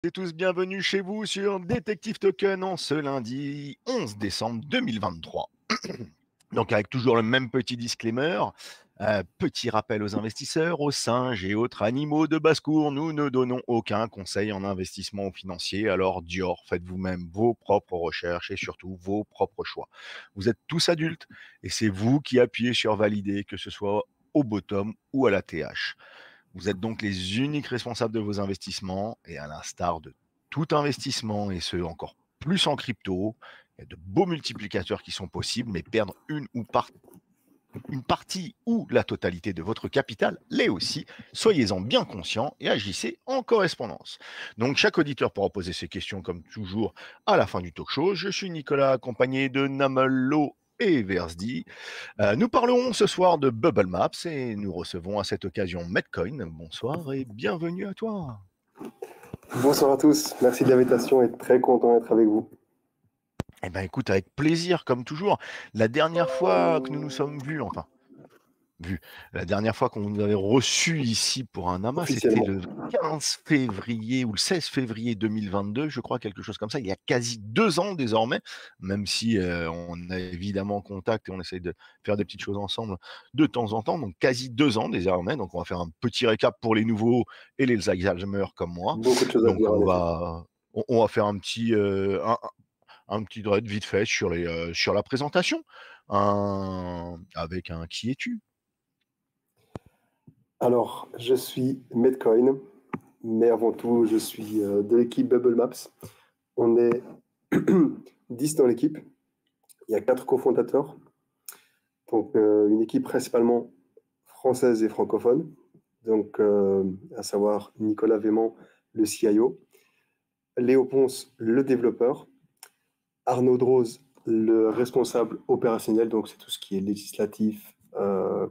Et tous bienvenue chez vous sur Détective Token en ce lundi 11 décembre 2023. Donc avec toujours le même petit disclaimer, petit rappel aux investisseurs, aux singes et autres animaux de basse-cour, nous ne donnons aucun conseil en investissement ou financier, alors Dior, faites vous-même vos propres recherches et surtout vos propres choix. Vous êtes tous adultes et c'est vous qui appuyez sur valider, que ce soit au bottom ou à la TH. Vous êtes donc les uniques responsables de vos investissements et à l'instar de tout investissement et ce encore plus en crypto, il y a de beaux multiplicateurs qui sont possibles, mais perdre une partie ou la totalité de votre capital l'est aussi. Soyez-en bien conscients et agissez en correspondance. Donc chaque auditeur pourra poser ses questions comme toujours à la fin du talk show. Je suis Nicolas accompagné de Namelo et Versdi. Nous parlerons ce soir de Bubble Maps et nous recevons à cette occasion Metcoin. Bonsoir et bienvenue à toi. Bonsoir à tous, merci de l'invitation et très content d'être avec vous. Eh ben écoute, avec plaisir, comme toujours. La dernière fois que nous nous sommes vus, la dernière fois qu'on nous avait reçus ici pour un amas, c'était Officiellement. le 15 février ou le 16 février 2022, je crois, quelque chose comme ça. Il y a quasi 2 ans désormais, même si on est évidemment en contact et on essaye de faire des petites choses ensemble de temps en temps. Donc quasi 2 ans désormais. Donc on va faire un petit récap pour les nouveaux et les Alzheimer comme moi. Beaucoup de choses à Donc dire en effet. on va faire un petit dread vite fait sur la présentation, avec un qui es-tu? Alors, je suis Medcoin, mais avant tout, je suis de l'équipe Bubble Maps. On est 10 dans l'équipe, il y a 4 cofondateurs, donc une équipe principalement française et francophone, donc à savoir Nicolas Véman, le CIO, Léo Ponce, le développeur, Arnaud Droz, le responsable opérationnel, donc c'est tout ce qui est législatif,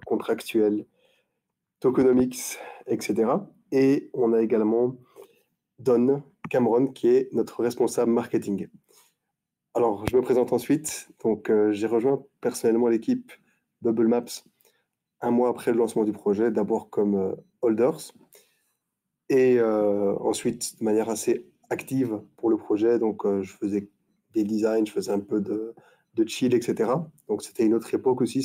contractuel, tokenomics, etc. Et on a également Don Cameron, qui est notre responsable marketing. Alors, je me présente ensuite. Donc, j'ai rejoint personnellement l'équipe Bubble Maps un mois après le lancement du projet, d'abord comme holders, et ensuite de manière assez active pour le projet. Donc, je faisais des designs, je faisais un peu de chill, etc. Donc, c'était une autre époque aussi.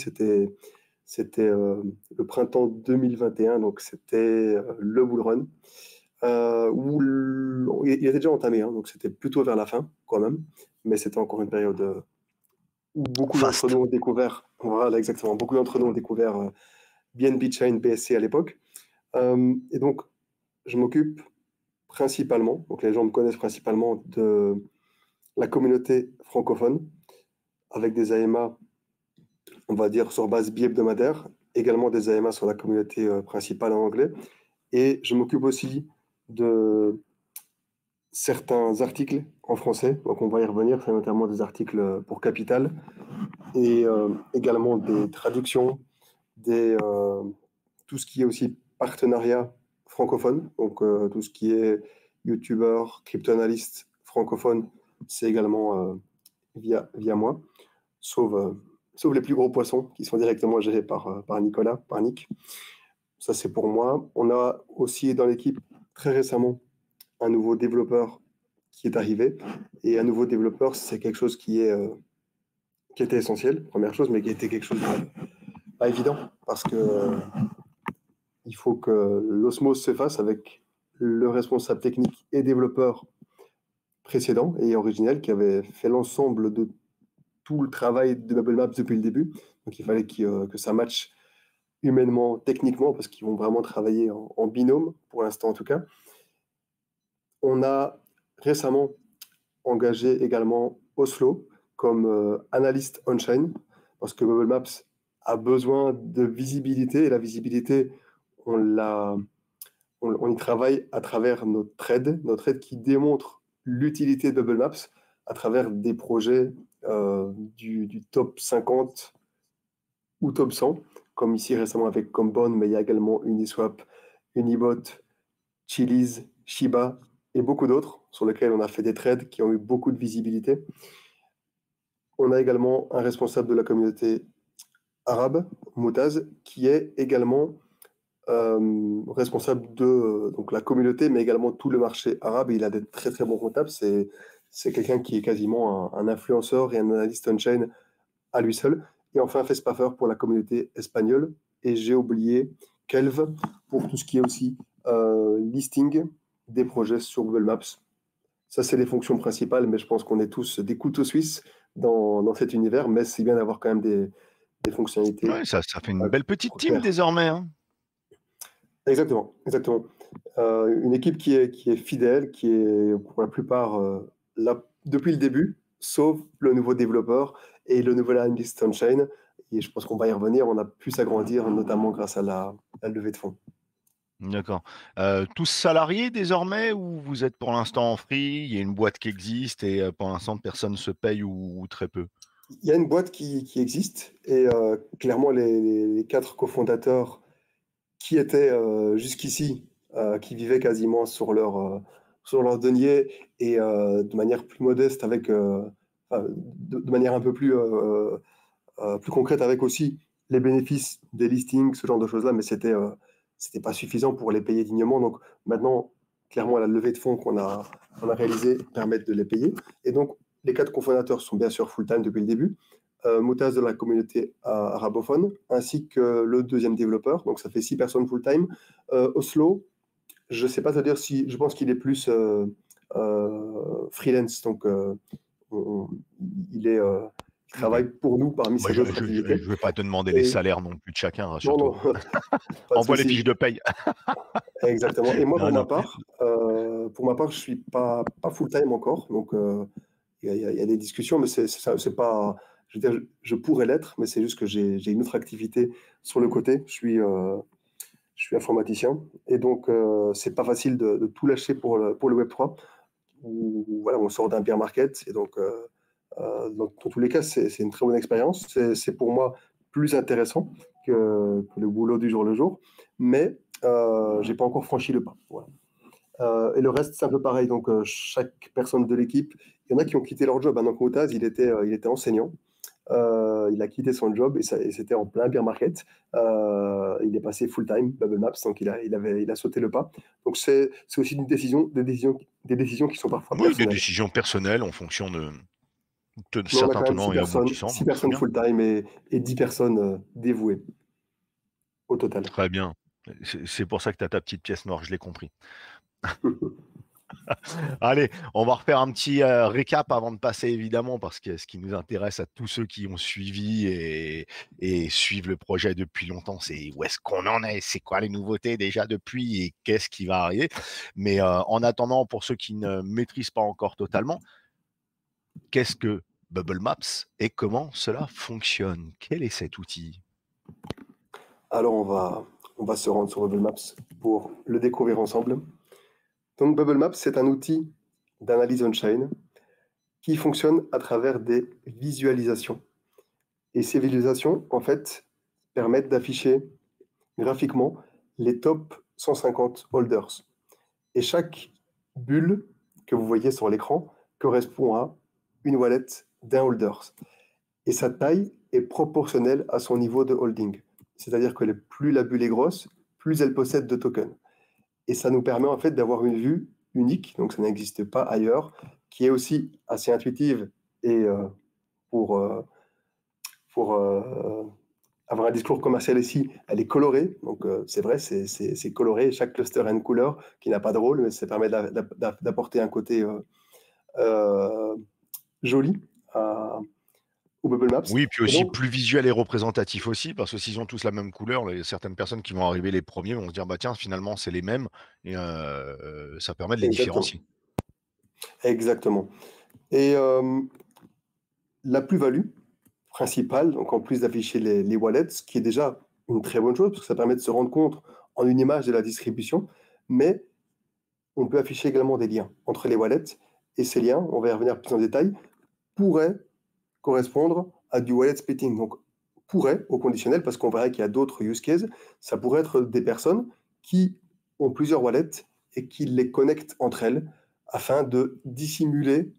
C'était le printemps 2021, donc c'était le bull run, il était déjà entamé, hein, donc c'était plutôt vers la fin quand même, mais c'était encore une période où beaucoup d'entre Fast. nous ont découvert, voilà exactement, beaucoup d'entre nous ont découvert BNB Chain BSC à l'époque. Et donc, je m'occupe principalement, donc les gens me connaissent principalement de la communauté francophone, avec des AMA, on va dire, sur base bi-hebdomadaire, également des AMA sur la communauté principale en anglais. Et je m'occupe aussi de certains articles en français, donc on va y revenir, c'est notamment des articles pour Capital, et également des traductions, tout ce qui est aussi partenariat francophone, donc tout ce qui est youtubeur, crypto-analyste francophone, c'est également via moi, sauf, sauf les plus gros poissons qui sont directement gérés par Nicolas, par Nick. Ça, c'est pour moi. On a aussi dans l'équipe très récemment un nouveau développeur qui est arrivé. Et un nouveau développeur, c'est quelque chose qui était essentiel, première chose, mais qui était quelque chose de pas évident parce que il faut que l'osmose se fasse avec le responsable technique et développeur précédent et originel qui avait fait l'ensemble de tout le travail de Bubble Maps depuis le début. Donc il fallait que ça matche humainement, techniquement, parce qu'ils vont vraiment travailler en binôme, pour l'instant en tout cas. On a récemment engagé également Oslo comme analyste on-chain, parce que Google Maps a besoin de visibilité, et la visibilité, on, la, on y travaille à travers nos trades qui démontrent l'utilité de Google Maps à travers des projets du top 50 ou top 100, comme ici récemment avec Compound, mais il y a également Uniswap, Unibot, Chiliz, Shiba et beaucoup d'autres sur lesquels on a fait des trades qui ont eu beaucoup de visibilité. On a également un responsable de la communauté arabe, Moutaz, qui est également responsable de donc la communauté, mais également tout le marché arabe. Et il a des très très bons comptables. C'est quelqu'un qui est quasiment un influenceur et un analyste on-chain à lui seul. Et enfin, Fespaffer pour la communauté espagnole. Et j'ai oublié Kelv pour tout ce qui est aussi listing des projets sur Google Maps. Ça, c'est les fonctions principales, mais je pense qu'on est tous des couteaux suisses dans cet univers, mais c'est bien d'avoir quand même des fonctionnalités Ouais, ça fait une euh, belle petite team claires. désormais, hein. Exactement, exactement. Une équipe qui est fidèle, qui est pour la plupart là depuis le début, sauf le nouveau développeur et le nouvel analyst on-chain. Et je pense qu'on va y revenir. On a pu s'agrandir, notamment grâce à la levée de fonds. D'accord. Tous salariés désormais ou vous êtes pour l'instant en free? Il y a une boîte qui existe et pour l'instant personne ne se paye ou très peu. Il y a une boîte qui existe et clairement les quatre cofondateurs qui étaient jusqu'ici, qui vivaient quasiment sur leur denier et de manière plus modeste avec, enfin, de manière un peu plus concrète avec aussi les bénéfices des listings, ce genre de choses-là, mais c'était pas suffisant pour les payer dignement. Donc maintenant, clairement, la levée de fonds qu'on a réalisée permet de les payer. Et donc, les quatre cofondateurs sont bien sûr full-time depuis le début. Moutaz de la communauté arabophone, ainsi que le deuxième développeur. Donc ça fait 6 personnes full-time. Oslo, je ne sais pas te dire si, je pense qu'il est plus freelance, donc on- il est, il Ok. travaille pour nous parmi Moi, ses autres activités. je vais pas te demander les Et salaires non plus de chacun, non, rassure-toi. non, pas de Envoie les souci. fiches de paye. Exactement. Et moi, Non, non. pour ma part, je suis pas full-time encore, donc il y a des discussions, mais c'est pas, je veux dire, je pourrais l'être, mais c'est juste que j'ai une autre activité sur le côté. Je suis informaticien, et donc c'est pas facile de tout lâcher pour le Web3, où voilà, on sort d'un bear market, et donc dans tous les cas, c'est une très bonne expérience. C'est pour moi plus intéressant que le boulot du jour le jour, mais j'ai pas encore franchi le pas. Voilà. Et le reste, c'est un peu pareil. Donc, chaque personne de l'équipe, il y en a qui ont quitté leur job. Donc, Moutaz, il était enseignant. Il a quitté son job et c'était en plein bear market. Il est passé full-time Bubble Maps, donc il a sauté le pas. Donc, c'est aussi des décisions qui sont parfois Oui, des personnelles. décisions personnelles en fonction de Mais on a certains quand même tenants et aboutissants, six donc très personnes bien. full-time et 10 personnes dévouées au total. Très bien. C'est pour ça que tu as ta petite pièce noire, je l'ai compris. Allez, on va refaire un petit récap avant de passer évidemment, parce que ce qui nous intéresse à tous ceux qui ont suivi et suivent le projet depuis longtemps, c'est où est-ce qu'on en est, c'est quoi les nouveautés déjà depuis et qu'est-ce qui va arriver. Mais en attendant, pour ceux qui ne maîtrisent pas encore totalement, qu'est-ce que Bubble Maps et comment cela fonctionne? Quel est cet outil? Alors, on va se rendre sur Google Maps pour le découvrir ensemble. Donc, Bubble Maps, c'est un outil d'analyse on-chain qui fonctionne à travers des visualisations. Et ces visualisations, en fait, permettent d'afficher graphiquement les top 150 holders. Et chaque bulle que vous voyez sur l'écran correspond à une wallet d'un holder. Et sa taille est proportionnelle à son niveau de holding. C'est-à-dire que plus la bulle est grosse, plus elle possède de tokens. Et ça nous permet en fait d'avoir une vue unique, donc ça n'existe pas ailleurs, qui est aussi assez intuitive et pour, euh, pour avoir un discours commercial ici, elle est colorée. Donc c'est vrai, c'est coloré. Chaque cluster a une couleur qui n'a pas de rôle, mais ça permet d'apporter un côté euh, joli au Bubble Maps. Oui, puis Et aussi donc, plus visuel et représentatif aussi, parce que s'ils ont tous la même couleur, certaines personnes qui vont arriver les premiers vont se dire, bah tiens, finalement, c'est les mêmes, et ça permet de les exactement. différencier. Exactement. Et la plus-value principale, donc en plus d'afficher les wallets, ce qui est déjà une très bonne chose, parce que ça permet de se rendre compte en une image de la distribution, mais on peut afficher également des liens entre les wallets, et ces liens, on va y revenir plus en détail, pourraient correspondre à du wallet splitting. Donc, pourrait au conditionnel, parce qu'on verrait qu'il y a d'autres use cases, ça pourrait être des personnes qui ont plusieurs wallets et qui les connectent entre elles afin de dissimuler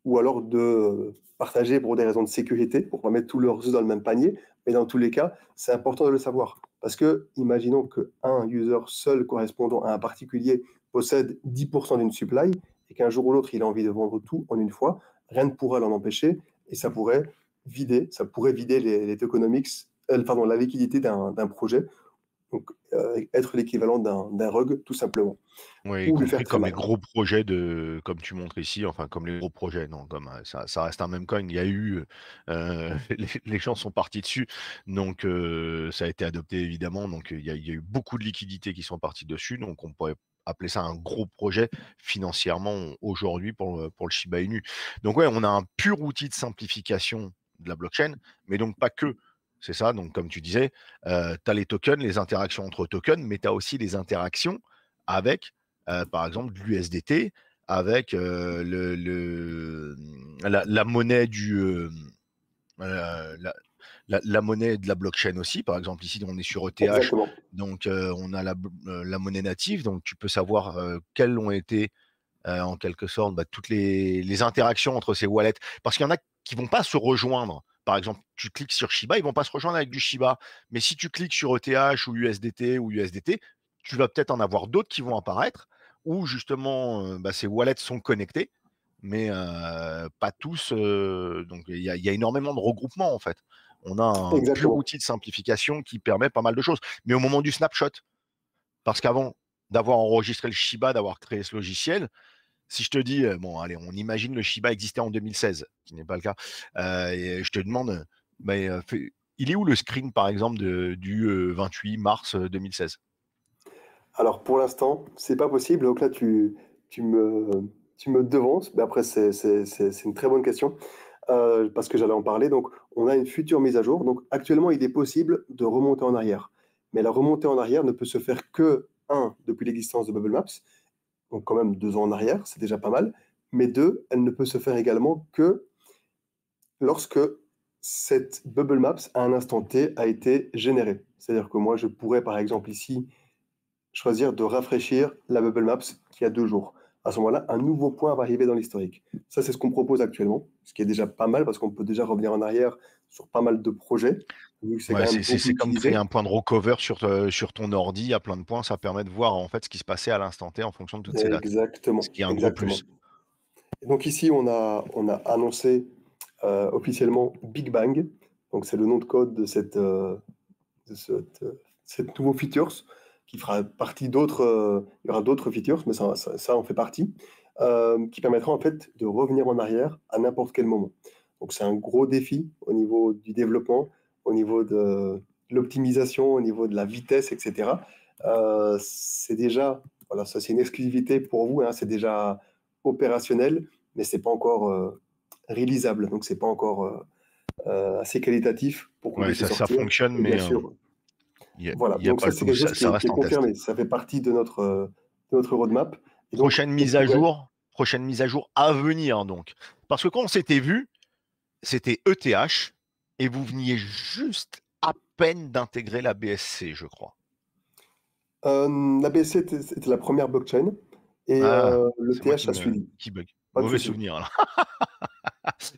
ou alors de partager pour des raisons de sécurité, pour pas mettre tous leurs œufs dans le même panier. Mais dans tous les cas, c'est important de le savoir. Parce que, imaginons qu'un user seul correspondant à un particulier possède 10% d'une supply et qu'un jour ou l'autre, il a envie de vendre tout en une fois, rien ne pourra l'en empêcher et ça pourrait vider les tokenomics, pardon, la liquidité d'un projet, donc être l'équivalent d'un rug, tout simplement, Oui, y ou lui faire compris très comme les mal. gros projets comme tu montres ici, enfin comme les gros projets, non, comme ça reste un même coin. Il y a eu, les gens sont partis dessus, donc ça a été adopté évidemment. Donc il y a eu beaucoup de liquidités qui sont parties dessus, donc on pourrait appeler ça un gros projet financièrement aujourd'hui pour le Shiba Inu. Donc ouais, on a un pur outil de simplification de la blockchain, mais donc pas que. C'est ça, donc comme tu disais, tu as les tokens, les interactions entre tokens, mais tu as aussi les interactions avec par exemple de l'USDT avec la monnaie la monnaie de la blockchain aussi. Par exemple, ici, on est sur ETH, Exactement. donc on a la monnaie native, donc tu peux savoir quelles ont été en quelque sorte toutes les interactions entre ces wallets. Parce qu'il y en a qui vont pas se rejoindre. Par exemple, tu cliques sur Shiba, ils vont pas se rejoindre avec du Shiba. Mais si tu cliques sur ETH ou USDT, tu vas peut-être en avoir d'autres qui vont apparaître où justement ces wallets sont connectés, mais pas tous. Donc il y a énormément de regroupements en fait. On a un pur Exactement. outil de simplification qui permet pas mal de choses. Mais au moment du snapshot, parce qu'avant d'avoir enregistré le Shiba, d'avoir créé ce logiciel, si je te dis, bon, allez, on imagine le Shiba existait en 2016, ce qui n'est pas le cas, et je te demande, mais, il est où le screen, par exemple, du 28 mars 2016? Alors pour l'instant, c'est pas possible. Donc là, tu me, tu me devances. Mais après, c'est une très bonne question parce que j'allais en parler. Donc, on a une future mise à jour. Donc, actuellement, il est possible de remonter en arrière. Mais la remontée en arrière ne peut se faire que, un, depuis l'existence de Bubble Maps, donc quand même 2 ans en arrière, c'est déjà pas mal. Mais deux, elle ne peut se faire également que lorsque cette Bubble Maps, à un instant T, a été générée. C'est-à-dire que moi, je pourrais, par exemple, ici, choisir de rafraîchir la Bubble Maps qui a 2 jours. À ce moment-là, un nouveau point va arriver dans l'historique. Ça, c'est ce qu'on propose actuellement, ce qui est déjà pas mal parce qu'on peut déjà revenir en arrière sur pas mal de projets, vu que c'est quand Ouais, même beaucoup c'est comme créer utilisé. un point de recover sur ton ordi à plein de points. Ça permet de voir, en fait, ce qui se passait à l'instant T en fonction de toutes ces dates. Ce Exactement, qui est un gros exactement. plus. Et donc ici, on a annoncé officiellement Big Bang. Donc c'est le nom de code de cette nouveau features qui fera partie d'autres. Il y aura d'autres features, mais ça en fait partie, qui permettra en fait de revenir en arrière à n'importe quel moment. Donc c'est un gros défi au niveau du développement, au niveau de l'optimisation, au niveau de la vitesse, etc. C'est déjà, voilà, ça c'est une exclusivité pour vous, hein, c'est déjà opérationnel, mais c'est pas encore réalisable, donc c'est pas encore assez qualitatif pour qu'on Ouais, puisse le ça sortir. fonctionne, Et bien mais sûr, il voilà, y a donc pas ça le c'est pouce. quelque chose qui Ça est, qui reste est en test. confirmé, ça fait partie de notre roadmap. Et donc on pourrait, Prochaine mise à jour à venir donc. Parce que quand on s'était vu, c'était ETH et vous veniez juste à peine d'intégrer la BSC, je crois. la BSC était la première blockchain et Ah, le c'est moi TH a suivi, qui bug. pas de Mauvais souci. souvenir alors.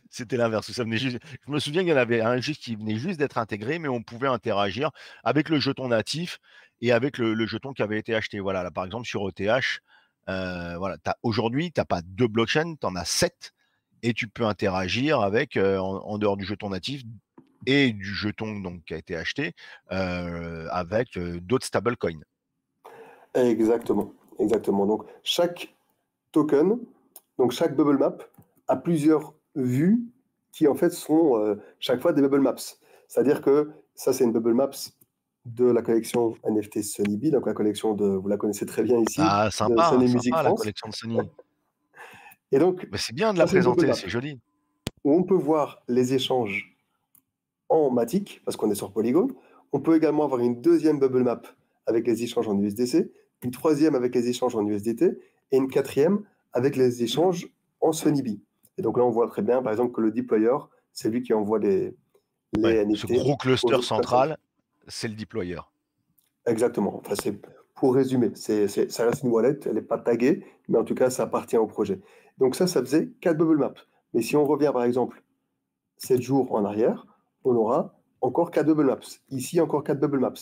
C'était l'inverse. Ça venait juste. Je me souviens qu'il y en avait un juste qui venait juste d'être intégré, mais on pouvait interagir avec le jeton natif et avec le jeton qui avait été acheté. Voilà, là, par exemple, sur ETH, voilà, aujourd'hui, tu n'as pas deux blockchains, tu en as 7 et tu peux interagir avec, en dehors du jeton natif et du jeton donc, qui a été acheté, avec d'autres stablecoins. Exactement, exactement. Donc chaque token, donc chaque bubble map a plusieurs vues qui en fait sont chaque fois des bubble maps. C'est-à-dire que ça c'est une bubble maps de la collection NFT Sunny Bee, donc la collection de, vous la connaissez très bien ici, Ah, de sympa, Sony Music sympa la France. collection de Sony. Et donc Mais c'est bien de la ça c'est une bubble présenter, map c'est joli. où on peut voir les échanges en Matic, parce qu'on est sur Polygon. On peut également avoir une deuxième bubble map avec les échanges en USDC, une troisième avec les échanges en USDT, et une quatrième avec les échanges en Sunnyb. Et donc là, on voit très bien, par exemple, que le deployer, c'est lui qui envoie les Ouais, ce NFT gros aux cluster autres personnes. central, c'est le deployer. Exactement. Enfin, c'est, pour résumer, ça reste une wallet, elle n'est pas taguée, mais en tout cas, ça appartient au projet. Donc ça faisait 4 bubble maps. Mais si on revient, par exemple, 7 jours en arrière, on aura encore 4 bubble maps. Ici, encore 4 bubble maps.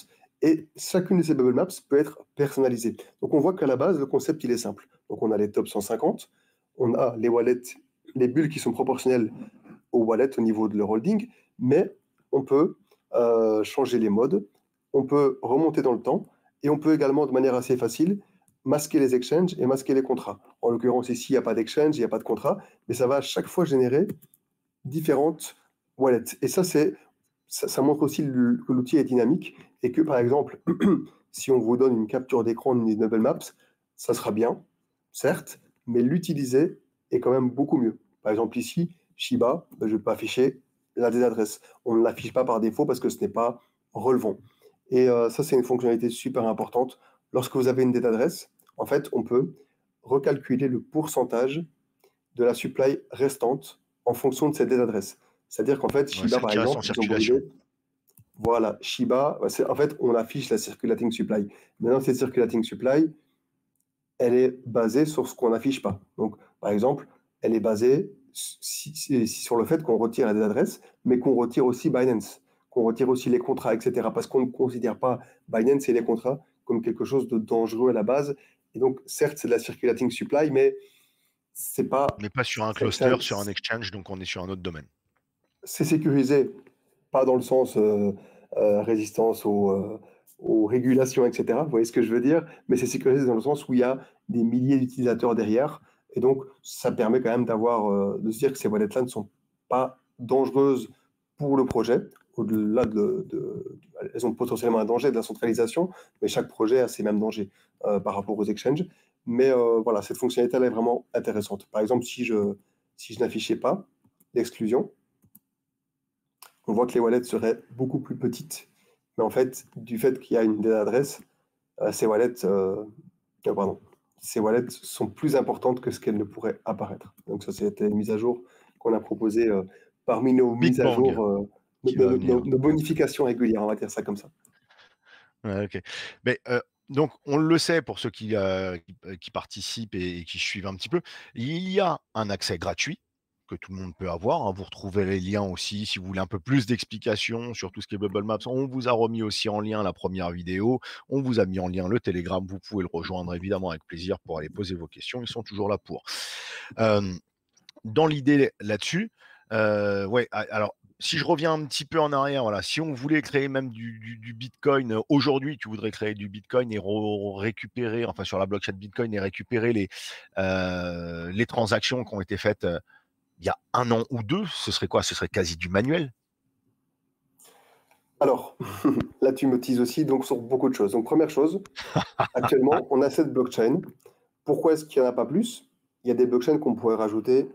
Et chacune de ces bubble maps peut être personnalisée. Donc on voit qu'à la base, le concept, il est simple. Donc on a les top 150, on a les wallets, les bulles qui sont proportionnelles aux wallets au niveau de leur holding, mais on peut changer les modes, on peut remonter dans le temps, et on peut également, de manière assez facile, masquer les exchanges et masquer les contrats. En l'occurrence, ici, il n'y a pas d'exchange, il n'y a pas de contrat, mais ça va à chaque fois générer différentes wallets. Et ça montre aussi que l'outil est dynamique et que, par exemple, si on vous donne une capture d'écran d'une Bubble Maps, ça sera bien, certes, mais l'utiliser est quand même beaucoup mieux. Par exemple, ici, Shiba, je ne vais pas afficher la des adresses. On ne l'affiche pas par défaut parce que ce n'est pas relevant. Et ça, c'est une fonctionnalité super importante. Lorsque vous avez une date adresse, en fait, on peut recalculer le pourcentage de la supply restante en fonction de cette date adresse. C'est-à-dire qu'en fait, Ouais, Shiba, celle par qui reste en exemple, ils ont brûlé. circulation. Voilà, Shiba, en fait, on affiche la circulating supply. Maintenant, cette circulating supply, elle est basée sur ce qu'on n'affiche pas. Donc, par exemple, elle est basée sur le fait qu'on retire des adresses, mais qu'on retire aussi Binance, qu'on retire aussi les contrats, etc. Parce qu'on ne considère pas Binance et les contrats comme quelque chose de dangereux à la base. Et donc, certes, c'est de la circulating supply, mais c'est pas. On n'est pas sur un cluster, sur un exchange, donc on est sur un autre domaine. C'est sécurisé, pas dans le sens résistance aux régulations, etc. Vous voyez ce que je veux dire? Mais c'est sécurisé dans le sens où il y a des milliers d'utilisateurs derrière. Et donc, ça permet quand même de se dire que ces wallets-là ne sont pas dangereuses pour le projet. Au-delà elles ont potentiellement un danger de la centralisation, mais chaque projet a ses mêmes dangers par rapport aux exchanges. Mais voilà, cette fonctionnalité, elle est vraiment intéressante. Par exemple, si je n'affichais pas l'exclusion, on voit que les wallets seraient beaucoup plus petites. Mais en fait, du fait qu'il y a une date adresse, ces wallets sont plus importantes que ce qu'elles ne pourraient apparaître. Donc ça, c'était une mise à jour qu'on a proposée parmi nos Big mises à Bang jour, qui va venir. nos bonifications régulières, on va dire ça comme ça. Ouais, OK. Mais, donc on le sait pour ceux qui participent et qui suivent un petit peu, il y a un accès gratuit que tout le monde peut avoir, hein. Vous retrouvez les liens aussi si vous voulez un peu plus d'explications sur tout ce qui est Bubble Maps. On vous a remis aussi en lien la première vidéo, on vous a mis en lien le Telegram, vous pouvez le rejoindre évidemment avec plaisir pour aller poser vos questions, ils sont toujours là pour. Dans l'idée là-dessus, ouais, alors si je reviens un petit peu en arrière, voilà, si on voulait créer même du Bitcoin, aujourd'hui, tu voudrais créer du Bitcoin et récupérer, enfin sur la blockchain Bitcoin et récupérer les transactions qui ont été faites il y a 1 an ou 2, ce serait quoi? Ce serait quasi du manuel? Alors, là, tu me teases aussi donc, sur beaucoup de choses. Donc, première chose, actuellement, on a cette blockchain. Pourquoi est-ce qu'il n'y en a pas plus? Il y a des blockchains qu'on pourrait rajouter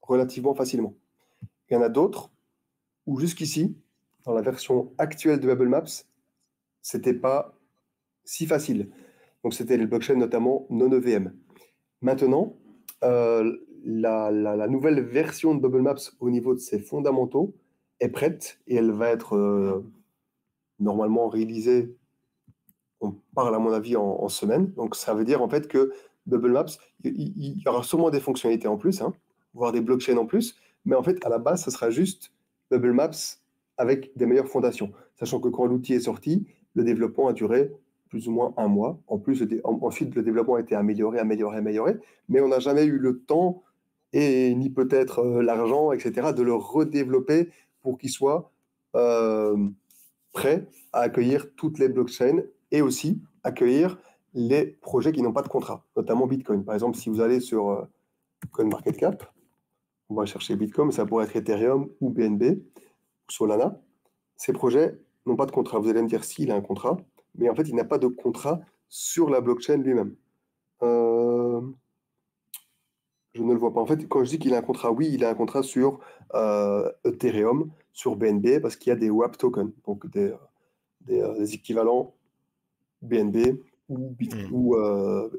relativement facilement. Il y en a d'autres où jusqu'ici, dans la version actuelle de Bubble Maps, c'était pas si facile. Donc c'était les blockchains notamment non EVM. Maintenant, la nouvelle version de Bubble Maps au niveau de ses fondamentaux est prête et elle va être normalement réalisée, on parle à mon avis en semaine. Donc ça veut dire en fait que Bubble Maps, il y aura sûrement des fonctionnalités en plus, hein, voire des blockchains en plus, mais en fait à la base, ça sera juste Bubble Maps avec des meilleures fondations. Sachant que quand l'outil est sorti, le développement a duré plus ou moins 1 mois. En plus, ensuite, le développement a été amélioré, mais on n'a jamais eu le temps et ni peut-être l'argent, etc., de le redévelopper pour qu'il soit prêt à accueillir toutes les blockchains et aussi accueillir les projets qui n'ont pas de contrat, notamment Bitcoin. Par exemple, si vous allez sur CoinMarketCap, on va chercher Bitcoin, ça pourrait être Ethereum ou BNB ou Solana. Ces projets n'ont pas de contrat. Vous allez me dire s'il a un contrat, mais en fait, il n'a pas de contrat sur la blockchain lui-même. Je ne le vois pas. En fait, quand je dis qu'il a un contrat, oui, il a un contrat sur Ethereum, sur BNB, parce qu'il y a des WAP tokens, donc des équivalents BNB ou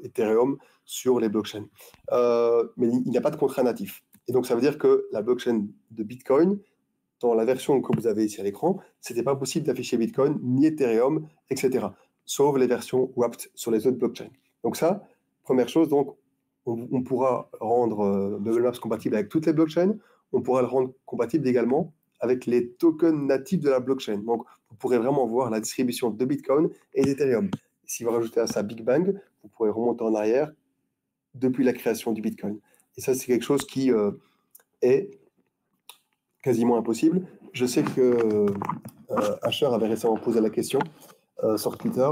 Ethereum sur les blockchains. Mais il n'y a pas de contrat natif. Et donc, ça veut dire que la blockchain de Bitcoin, dans la version que vous avez ici à l'écran, c'était pas possible d'afficher Bitcoin, ni Ethereum, etc. Sauf les versions WAPT sur les autres blockchains. Donc ça, première chose, donc on pourra rendre Bubble Maps compatible avec toutes les blockchains. On pourra le rendre compatible également avec les tokens natifs de la blockchain. Donc, vous pourrez vraiment voir la distribution de Bitcoin et d'Ethereum. Si vous rajoutez à ça Big Bang, vous pourrez remonter en arrière depuis la création du Bitcoin. Et ça, c'est quelque chose qui est quasiment impossible. Je sais que Asher avait récemment posé la question sur Twitter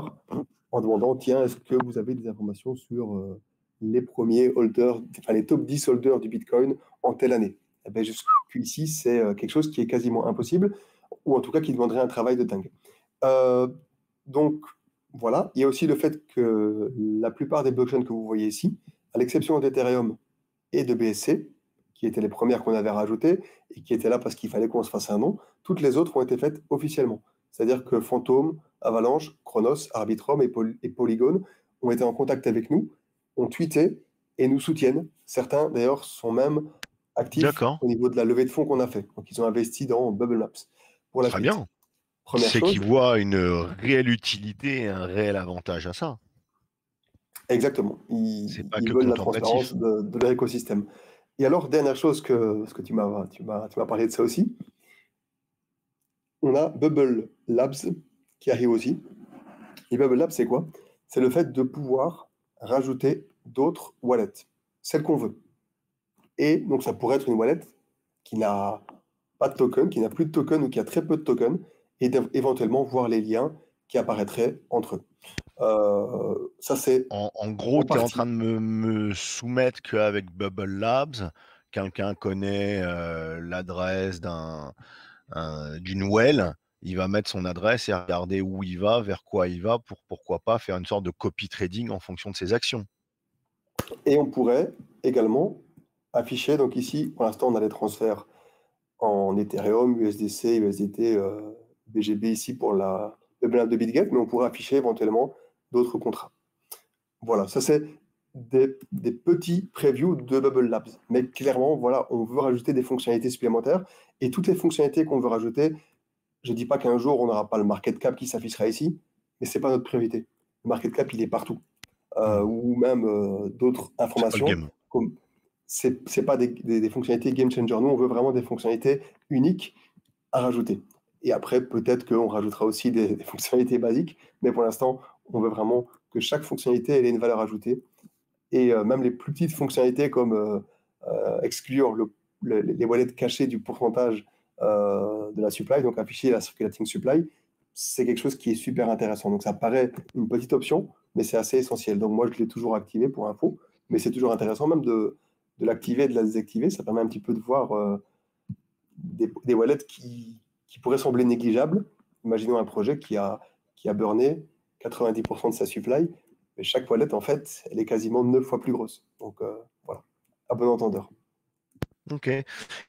en demandant, tiens, est-ce que vous avez des informations sur les premiers holders, enfin les top 10 holders du Bitcoin en telle année? Eh bien, jusqu'ici, c'est quelque chose qui est quasiment impossible, ou en tout cas qui demanderait un travail de dingue. Donc, voilà. Il y a aussi le fait que la plupart des blockchains que vous voyez ici, à l'exception d'Ethereum et de BSC, qui étaient les premières qu'on avait rajoutées et qui étaient là parce qu'il fallait qu'on se fasse un nom, toutes les autres ont été faites officiellement. C'est-à-dire que Phantom, Avalanche, Chronos, Arbitrum et Polygon ont été en contact avec nous, ont tweeté et nous soutiennent. Certains, d'ailleurs, sont même actifs D'accord, au niveau de la levée de fonds qu'on a fait. Donc, ils ont investi dans Bubble Labs pour la très suite. bien. Première C'est qu'ils chose, voient une réelle utilité et un réel avantage à ça. exactement. C'est pas Ils que veulent la transparence contemplatif. de leur écosystème. Et alors, dernière chose parce que tu m'as parlé de ça aussi, on a Bubble Labs qui arrive aussi. Et Bubble Labs, c'est quoi? C'est le fait de pouvoir rajouter d'autres wallets, celles qu'on veut. Et donc, ça pourrait être une wallet qui n'a pas de token, qui n'a plus de token ou qui a très peu de tokens, et éventuellement voir les liens qui apparaîtraient entre eux. Ça, c'est En gros, en tu es en train partie. de me soumettre qu'avec Bubble Labs, quelqu'un connaît l'adresse d'une well, il va mettre son adresse et regarder où il va, vers quoi il va, pour pourquoi pas faire une sorte de copy trading en fonction de ses actions. Et on pourrait également afficher, donc ici, pour l'instant, on a les transferts en Ethereum, USDC, USDT, BGB ici pour le blab de BitGet, mais on pourrait afficher éventuellement d'autres contrats. Voilà, ça c'est des petits previews de Bubble Labs. Mais clairement, voilà, on veut rajouter des fonctionnalités supplémentaires. Et toutes les fonctionnalités qu'on veut rajouter, je ne dis pas qu'un jour on n'aura pas le market cap qui s'affichera ici, mais ce n'est pas notre priorité. Le market cap, il est partout. Hmm. Ou même d'autres C'est pas le informations, game. comme c'est pas des fonctionnalités game changer. Nous, on veut vraiment des fonctionnalités uniques à rajouter. Et après, peut-être qu'on rajoutera aussi des fonctionnalités basiques, mais pour l'instant, on veut vraiment que chaque fonctionnalité ait une valeur ajoutée. Et même les plus petites fonctionnalités comme exclure les wallets cachés du pourcentage de la supply, donc afficher la circulating supply, c'est quelque chose qui est super intéressant. Donc ça paraît une petite option, mais c'est assez essentiel. Donc moi, je l'ai toujours activé pour info, mais c'est toujours intéressant même de l'activer et de la désactiver. Ça permet un petit peu de voir des wallets qui pourraient sembler négligeables. Imaginons un projet qui a burné 90% de sa supply, mais chaque wallet, en fait, elle est quasiment 9 fois plus grosse. Donc voilà, à bon entendeur. Ok.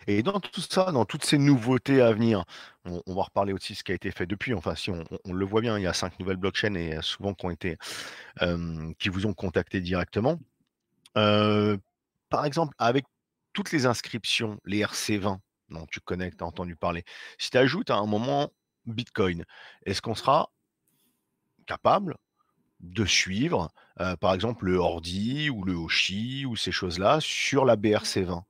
Et dans tout ça, dans toutes ces nouveautés à venir, on va reparler aussi de ce qui a été fait depuis. Enfin, si on le voit bien, il y a 5 nouvelles blockchains et souvent qui vous ont contacté directement. Euh, Par exemple, avec toutes les inscriptions, les RC20, dont tu connais, que tu as entendu parler, si tu ajoutes à un moment Bitcoin, est-ce qu'on sera capable de suivre, par exemple, le Ordi ou le Hoshi ou ces choses-là sur la BRC20?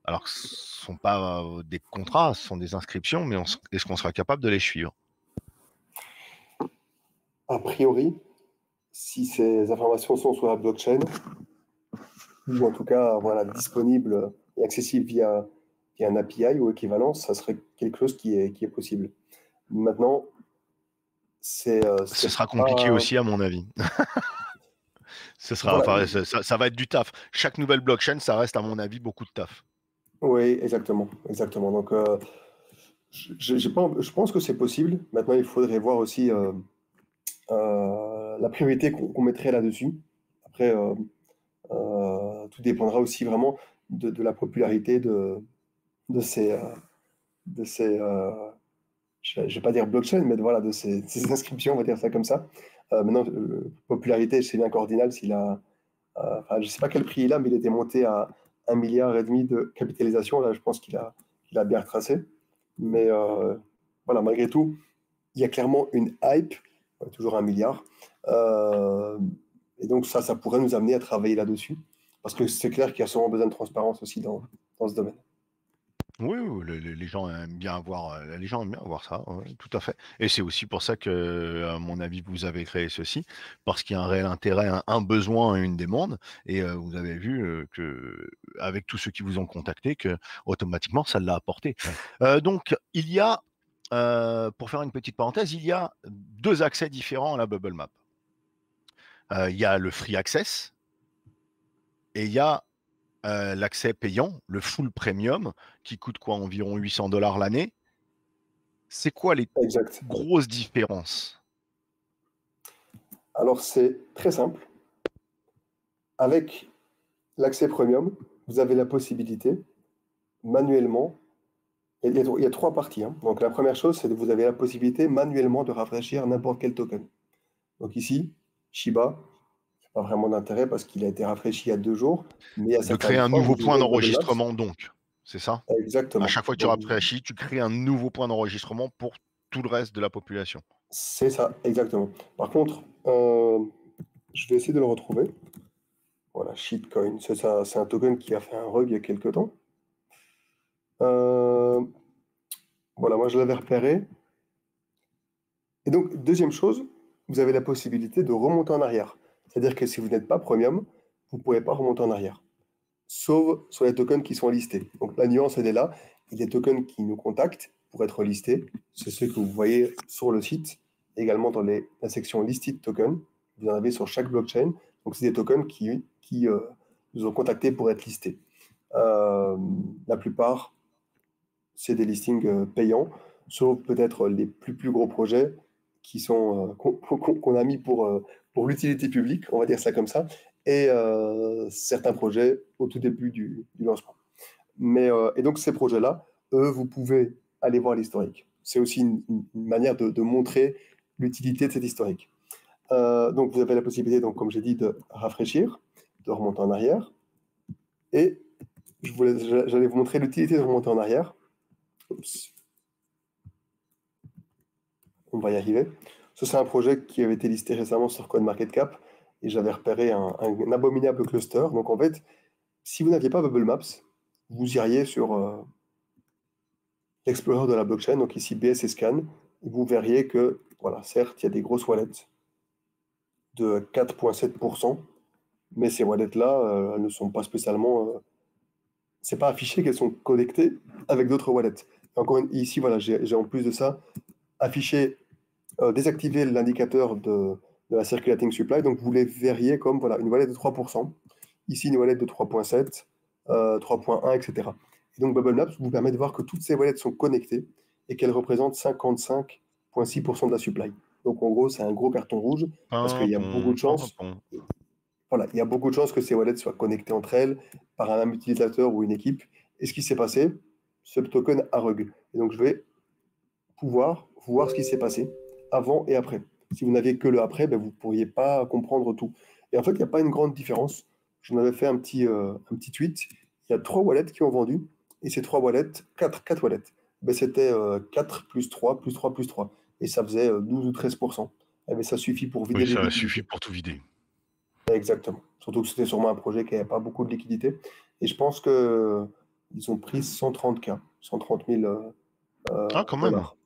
Alors que ce ne sont pas des contrats, ce sont des inscriptions, mais est-ce qu'on sera capable de les suivre? A priori, si ces informations sont sur la blockchain, ou en tout cas voilà, disponibles et accessibles via un API ou équivalent, ça serait quelque chose qui est possible. Maintenant, Ce c'est sera compliqué pas. aussi, à mon avis. Voilà, Enfin, ça va être du taf. Chaque nouvelle blockchain, ça reste, à mon avis, beaucoup de taf. oui, exactement, exactement. Donc, je pense que c'est possible. Maintenant, il faudrait voir aussi la priorité qu'on mettrait là-dessus. Après, tout dépendra aussi vraiment de la popularité de ces, euh, je ne vais pas dire blockchain, mais voilà, de ces inscriptions, on va dire ça comme ça. Maintenant, popularité, je sais bien qu'Ordinal, s'il a, enfin, je ne sais pas quel prix il a, mais il était monté à 1,5 milliard de capitalisation. Là, je pense qu'il a bien retracé. Mais voilà, malgré tout, il y a clairement une hype, toujours 1 milliard. Euh, et donc ça pourrait nous amener à travailler là-dessus. Parce que c'est clair qu'il y a sûrement besoin de transparence aussi dans ce domaine. Oui, oui, les gens aiment bien avoir, les gens aiment bien avoir ça, ouais, tout à fait. Et c'est aussi pour ça que, à mon avis, vous avez créé ceci, parce qu'il y a un réel intérêt, un besoin, une demande. Et vous avez vu que avec tous ceux qui vous ont contacté, que automatiquement, ça l'a apporté. Donc, il y a, pour faire une petite parenthèse, il y a deux accès différents à la Bubble Map. Il y a le free access et il y a l'accès payant, le full premium, qui coûte quoi, environ 800 $ l'année. C'est quoi les Exact. grosses différences? Alors, c'est très simple. Avec l'accès premium, vous avez la possibilité manuellement. Il y a trois parties, hein. Donc, la première chose, c'est que vous avez la possibilité manuellement de rafraîchir n'importe quel token. Donc, ici, Shiba, il n'y a pas vraiment d'intérêt parce qu'il a été rafraîchi il y a 2 jours. Mais il y a De créer certaines un fois, nouveau vous point ouvrez Bubble Maps. d'enregistrement donc, c'est ça? À Exactement. chaque fois que tu Donc, rafraîchis, tu crées un nouveau point d'enregistrement pour tout le reste de la population. c'est ça, exactement. Par contre, je vais essayer de le retrouver. Voilà, Shitcoin. C'est ça, c'est un token qui a fait un rug il y a quelques temps. Euh, voilà, moi je l'avais repéré. Et donc, deuxième chose, vous avez la possibilité de remonter en arrière. C'est-à-dire que si vous n'êtes pas premium, vous ne pouvez pas remonter en arrière. Sauf sur les tokens qui sont listés. Donc la nuance, elle est là. Il y a des tokens qui nous contactent pour être listés. C'est ceux que vous voyez sur le site, également dans la section Listed Token. Vous en avez sur chaque blockchain. Donc c'est des tokens qui nous ont contactés pour être listés. La plupart, c'est des listings payants, sauf peut-être les plus gros projets qui sont qu'on a mis pour l'utilité publique, on va dire ça comme ça, et certains projets au tout début du lancement. Et donc ces projets-là, eux, vous pouvez aller voir l'historique. C'est aussi une manière de montrer l'utilité de cet historique. Donc vous avez la possibilité, donc, comme j'ai dit, de rafraîchir, de remonter en arrière, et j'allais vous montrer l'utilité de remonter en arrière. Oups. On va y arriver. Ça, c'est un projet qui avait été listé récemment sur CoinMarketCap et j'avais repéré un abominable cluster. Donc, en fait, si vous n'aviez pas Bubble Maps, vous iriez sur l'Explorer de la blockchain, donc ici BS et Scan, et vous verriez que, voilà, certes, il y a des grosses wallets de 4,7%, mais ces wallets-là, elles ne sont pas spécialement. C'est pas affiché qu'elles sont connectées avec d'autres wallets. Ici, voilà, j'ai en plus de ça affiché désactiver l'indicateur de la circulating supply. Donc, vous les verriez comme voilà, une wallet de 3%, ici une wallet de 3,7, 3,1, etc. Et donc, Bubble Maps vous permet de voir que toutes ces wallets sont connectées et qu'elles représentent 55,6% de la supply. Donc, en gros, c'est un gros carton rouge parce qu'il y a beaucoup Pimpon, de chances. pimpon. Voilà, il y a beaucoup de chances que ces wallets soient connectées entre elles par un même utilisateur ou une équipe. Et ce qui s'est passé, ce token a rug. Et donc, je vais pouvoir voir ce qui s'est passé avant et après. Si vous n'aviez que le après, ben, vous ne pourriez pas comprendre tout. Et en fait, il n'y a pas une grande différence. J'en avais fait un petit tweet. Il y a 3 wallets qui ont vendu. Et ces 3 wallets, 4 wallets, ben, c'était 4 plus 3 plus 3 plus 3. Et ça faisait 12 ou 13%. Eh ben, ça suffit pour vider Oui, les ça suffit liquidités. pour tout vider. Exactement. Surtout que c'était sûrement un projet qui n'avait pas beaucoup de liquidités. Et je pense qu'ils ont pris 130K, 130 000 Ah, quand même. dollars.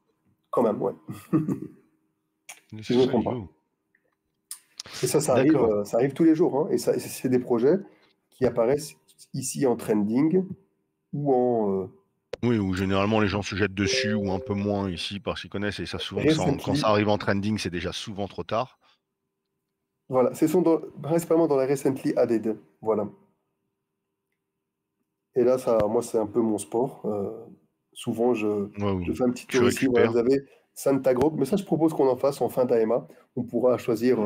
Quand même, ouais. Si je ne me C'est trompe pas. rigolo. Et D'accord. ça arrive tous les jours, hein. Et ça, c'est des projets qui apparaissent ici en trending ou en Oui, ou généralement les gens se jettent dessus, ou un peu moins ici parce qu'ils connaissent, et ça souvent quand ça recently. arrive en trending, c'est déjà souvent trop tard. Voilà, ce sont principalement dans la recently added. Voilà. Et là, ça, moi, c'est un peu mon sport. Souvent, Ouais, je oui. fais un petit Tu tour ici. Voilà, récupères. vous avez Santa Group, mais ça, je propose qu'on en fasse en fin d'AMA. On pourra choisir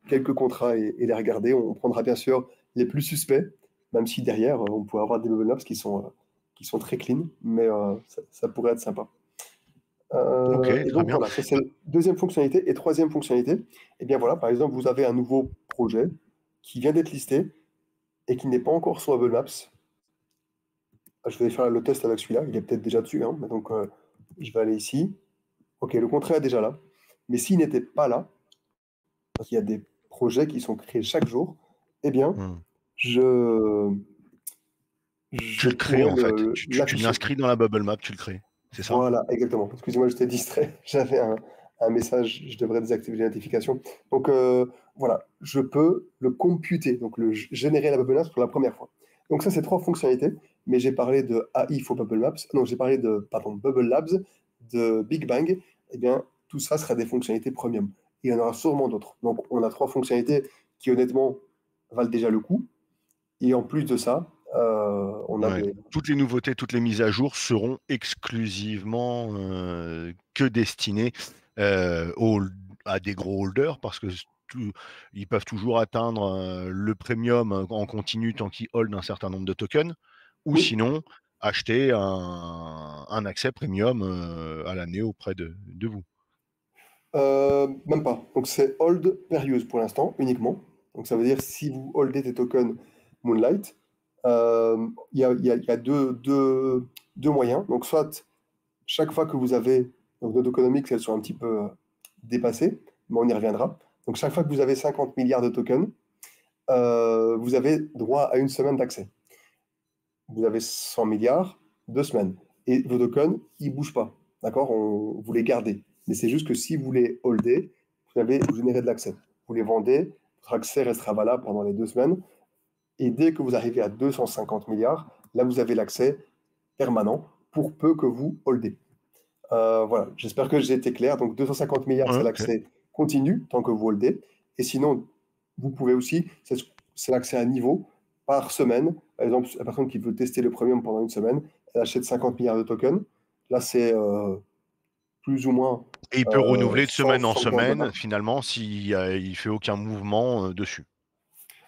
quelques contrats et les regarder. On prendra bien sûr les plus suspects, même si derrière, on pourrait avoir des level ups qui sont très clean, mais ça pourrait être sympa. Ok, Et très donc bien. voilà, ça c'est la deuxième fonctionnalité. Et troisième fonctionnalité, eh bien voilà, par exemple, vous avez un nouveau projet qui vient d'être listé et qui n'est pas encore sur Apple Maps. Je vais faire le test avec celui-là, il est peut-être déjà dessus, hein, mais donc je vais aller ici. Ok, le contrat est déjà là. Mais s'il n'était pas là, parce qu'il y a des projets qui sont créés chaque jour, eh bien, Hmm. je, Tu je le crées pourrais en fait. Tu l'afficher. l'inscris dans la bubble map, tu le crées. C'est ça? Voilà, exactement. Excusez-moi, j'étais distrait. J'avais un message, je devrais désactiver les notifications. Donc voilà, je peux le computer, donc générer la Bubble Maps pour la première fois. Donc ça, c'est 3 fonctionnalités, mais j'ai parlé de AI for Bubble Maps, non, j'ai parlé de, pardon, Bubble Labs, de Big Bang. Eh bien, tout ça sera des fonctionnalités premium. Et il y en aura sûrement d'autres. Donc on a 3 fonctionnalités qui, honnêtement, valent déjà le coup. Et en plus de ça, on a Ouais. des... Toutes les nouveautés, toutes les mises à jour seront exclusivement que destinées à des gros holders parce que ils peuvent toujours atteindre le premium en continu tant qu'ils holdent un certain nombre de tokens ou Oui, sinon acheter un accès premium à l'année auprès de vous. Même pas. Donc c'est hold per use pour l'instant, uniquement. Donc ça veut dire si vous holdez des tokens Moonlight, il y a deux moyens. Donc soit chaque fois que vous avez, donc nos tokenomics, elles sont un petit peu dépassées, mais on y reviendra. Donc chaque fois que vous avez 50 milliards de tokens, vous avez droit à une semaine d'accès. Vous avez 100 milliards, 2 semaines. Et vos tokens, ils ne bougent pas. D'accord? Vous les gardez. Mais c'est juste que si vous les holdez, vous générez de l'accès. Vous les vendez, votre accès restera valable pendant les 2 semaines. Et dès que vous arrivez à 250 milliards, là, vous avez l'accès permanent pour peu que vous holdez. Voilà, j'espère que j'ai été clair. Donc 250 milliards, Ouais, c'est ok. l'accès continu tant que vous holdez. Et sinon, vous pouvez aussi, c'est l'accès à niveau par semaine. Par exemple, la personne qui veut tester le premium pendant une semaine, elle achète 50 milliards de tokens. Là, c'est plus ou moins Et il peut renouveler de semaine en 175 semaine dollars. finalement s'il il fait aucun mouvement dessus.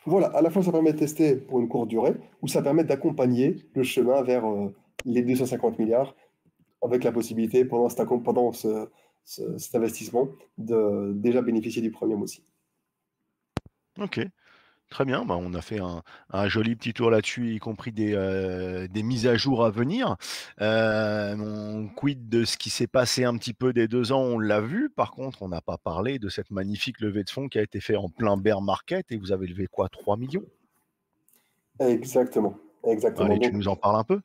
Voilà, à la fois, ça permet de tester pour une courte durée, ou ça permet d'accompagner le chemin vers les 250 milliards, avec la possibilité, cet investissement, de déjà bénéficier du premium aussi. Ok. Très bien, bah, on a fait un joli petit tour là-dessus, y compris des mises à jour à venir. On quid de ce qui s'est passé un petit peu des 2 ans, on l'a vu. Par contre, on n'a pas parlé de cette magnifique levée de fonds qui a été faite en plein bear market et vous avez levé quoi, 3 millions? Exactement, exactement. Allez, tu Donc, nous en parles un peu?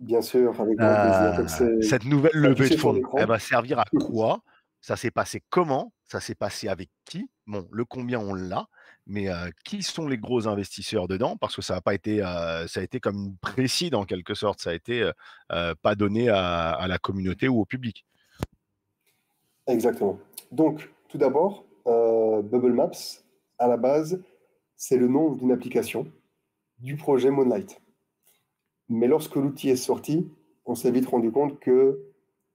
bien sûr, avec grand plaisir. Donc, Cette nouvelle c'est levée de affiché sur fonds, elle l'écran. va servir à quoi? Ça s'est passé comment? Ça s'est passé avec qui? Bon, le combien on l'a, mais qui sont les gros investisseurs dedans? Parce que ça a pas été, ça a été comme une précide en quelque sorte, ça a été, pas donné à la communauté ou au public. Exactement. Donc, tout d'abord, Bubble Maps, à la base, c'est le nom d'une application du projet Moonlight. Mais lorsque l'outil est sorti, on s'est vite rendu compte que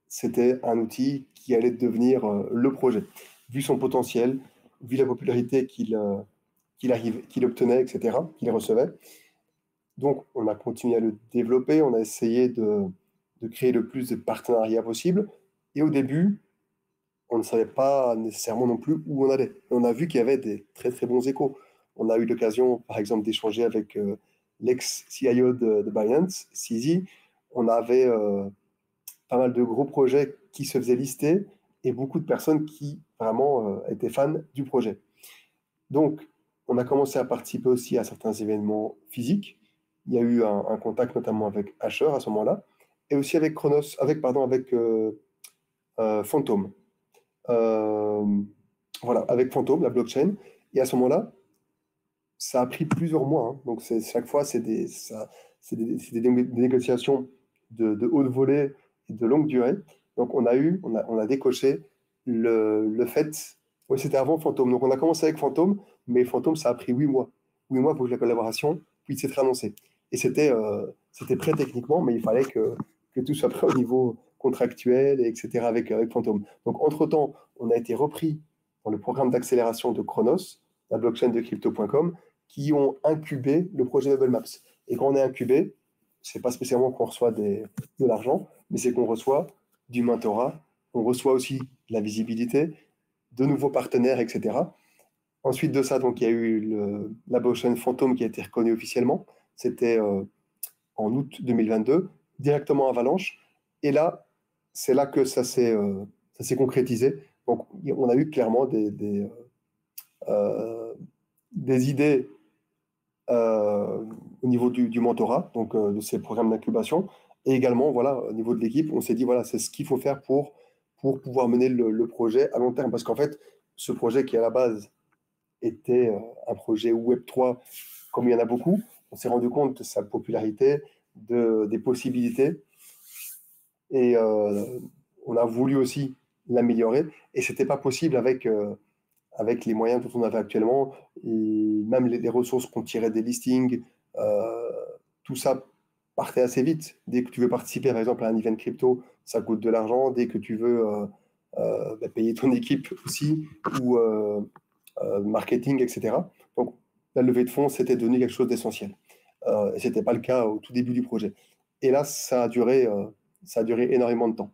c'était un outil qui allait devenir le projet, vu son potentiel, vu la popularité qu'il obtenait, etc., qu'il recevait. Donc, on a continué à le développer, on a essayé de créer le plus de partenariats possible. Et au début, on ne savait pas nécessairement non plus où on allait. Et on a vu qu'il y avait des très très bons échos. On a eu l'occasion, par exemple, d'échanger avec l'ex-CIO de Binance, CZ. On avait pas mal de gros projets qui se faisaient lister et beaucoup de personnes qui vraiment étaient fans du projet. Donc, on a commencé à participer aussi à certains événements physiques. Il y a eu un contact notamment avec Asher à ce moment-là, et aussi avec Chronos, avec Phantom. Euh, voilà, avec Phantom, la blockchain. Et à ce moment-là, ça a pris plusieurs mois, hein. Donc, chaque fois, c'est des négociations de haute volée et de longue durée. Donc, on a décoché le fait. Oui, c'était avant Phantom. Donc, on a commencé avec Phantom, mais Phantom, ça a pris 8 mois. 8 mois pour que la collaboration puisse être annoncée. Et c'était prêt techniquement, mais il fallait que tout soit prêt au niveau contractuel, etc. avec Phantom. Donc, entre-temps, on a été repris dans le programme d'accélération de Chronos, la blockchain de crypto.com, qui ont incubé le projet Bubble Maps. Et quand on est incubé, c'est pas spécialement qu'on reçoit de l'argent, mais c'est qu'on reçoit du mentorat, on reçoit aussi de la visibilité, de nouveaux partenaires, etc. Ensuite de ça, donc, il y a eu la blockchain Phantom qui a été reconnue officiellement. C'était en août 2022, directement Avalanche. Et là, c'est là que ça s'est concrétisé. Donc, on a eu clairement des idées au niveau du mentorat, donc de ces programmes d'incubation. Et également, voilà, au niveau de l'équipe, on s'est dit, voilà, c'est ce qu'il faut faire pour pouvoir mener le projet à long terme. Parce qu'en fait, ce projet qui, à la base, était un projet Web3, comme il y en a beaucoup, on s'est rendu compte de sa popularité, des possibilités. Et on a voulu aussi l'améliorer. Et ce n'était pas possible avec les moyens dont on avait actuellement, et même les ressources qu'on tirait des listings, euh, tout ça partait assez vite. Dès que tu veux participer, par exemple, à un event crypto, ça coûte de l'argent. Dès que tu veux payer ton équipe aussi, ou marketing, etc. Donc, la levée de fonds, c'était devenu quelque chose d'essentiel. Et ce n'était pas le cas au tout début du projet. Et là, ça a duré énormément de temps.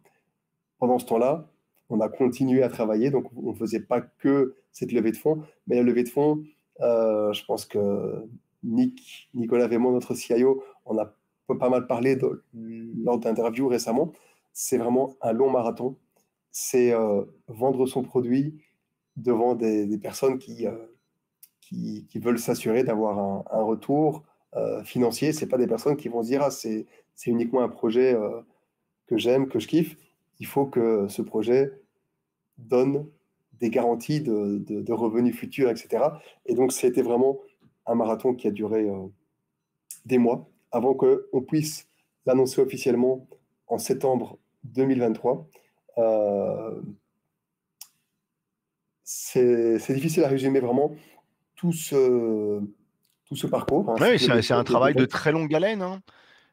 Pendant ce temps-là, on a continué à travailler, donc on ne faisait pas que cette levée de fonds, mais la levée de fonds, je pense que Nicolas Vémont, notre CIO, on a pas mal parlé lors d'interviews récemment. C'est vraiment un long marathon. C'est vendre son produit devant des personnes qui veulent s'assurer d'avoir un retour financier. Ce pas des personnes qui vont se dire, ah, c'est uniquement un projet que j'aime, que je kiffe. Il faut que ce projet donne des garanties de revenus futurs, etc. Et donc, c'était vraiment un marathon qui a duré des mois avant qu'on puisse l'annoncer officiellement en septembre 2023. C'est difficile à résumer vraiment tout ce parcours, hein, Oui, cette levée de c'est fonds un qui a été travail de faite. très longue haleine, hein.